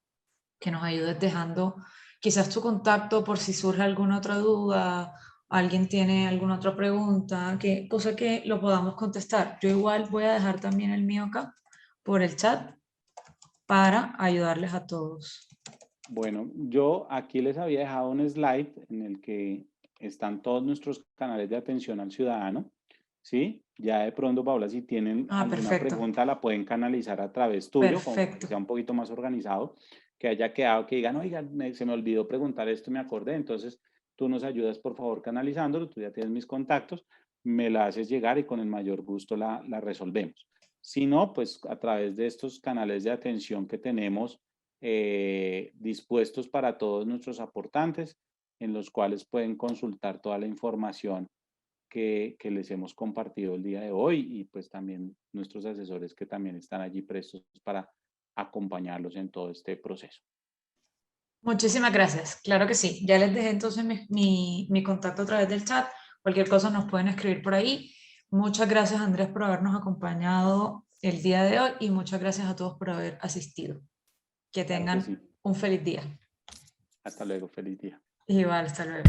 que nos ayudes dejando quizás tu contacto por si surge alguna otra duda, alguien tiene alguna otra pregunta, cosa que lo podamos contestar. Yo igual voy a dejar también el mío acá por el chat para ayudarles a todos. Bueno, yo aquí les había dejado un slide en el que están todos nuestros canales de atención al ciudadano, ¿sí? Ya de pronto, Paula, si tienen alguna Perfecto. pregunta, la pueden canalizar a través tuyo, como para que Perfecto. sea un poquito más organizado, que haya quedado, que digan, oigan, se me olvidó preguntar esto, me acordé, entonces tú nos ayudas, por favor, canalizándolo, tú ya tienes mis contactos, me la haces llegar y con el mayor gusto la resolvemos. Si no, pues a través de estos canales de atención que tenemos, dispuestos para todos nuestros aportantes, en los cuales pueden consultar toda la información que les hemos compartido el día de hoy y pues también nuestros asesores que también están allí prestos para acompañarlos en todo este proceso. Muchísimas gracias. Claro que sí. Ya les dejé entonces mi contacto a través del chat. Cualquier cosa nos pueden escribir por ahí. Muchas gracias, Andrés, por habernos acompañado el día de hoy y muchas gracias a todos por haber asistido. Que Claro que tengan sí. un feliz día. Hasta luego, feliz día. Igual, hasta luego.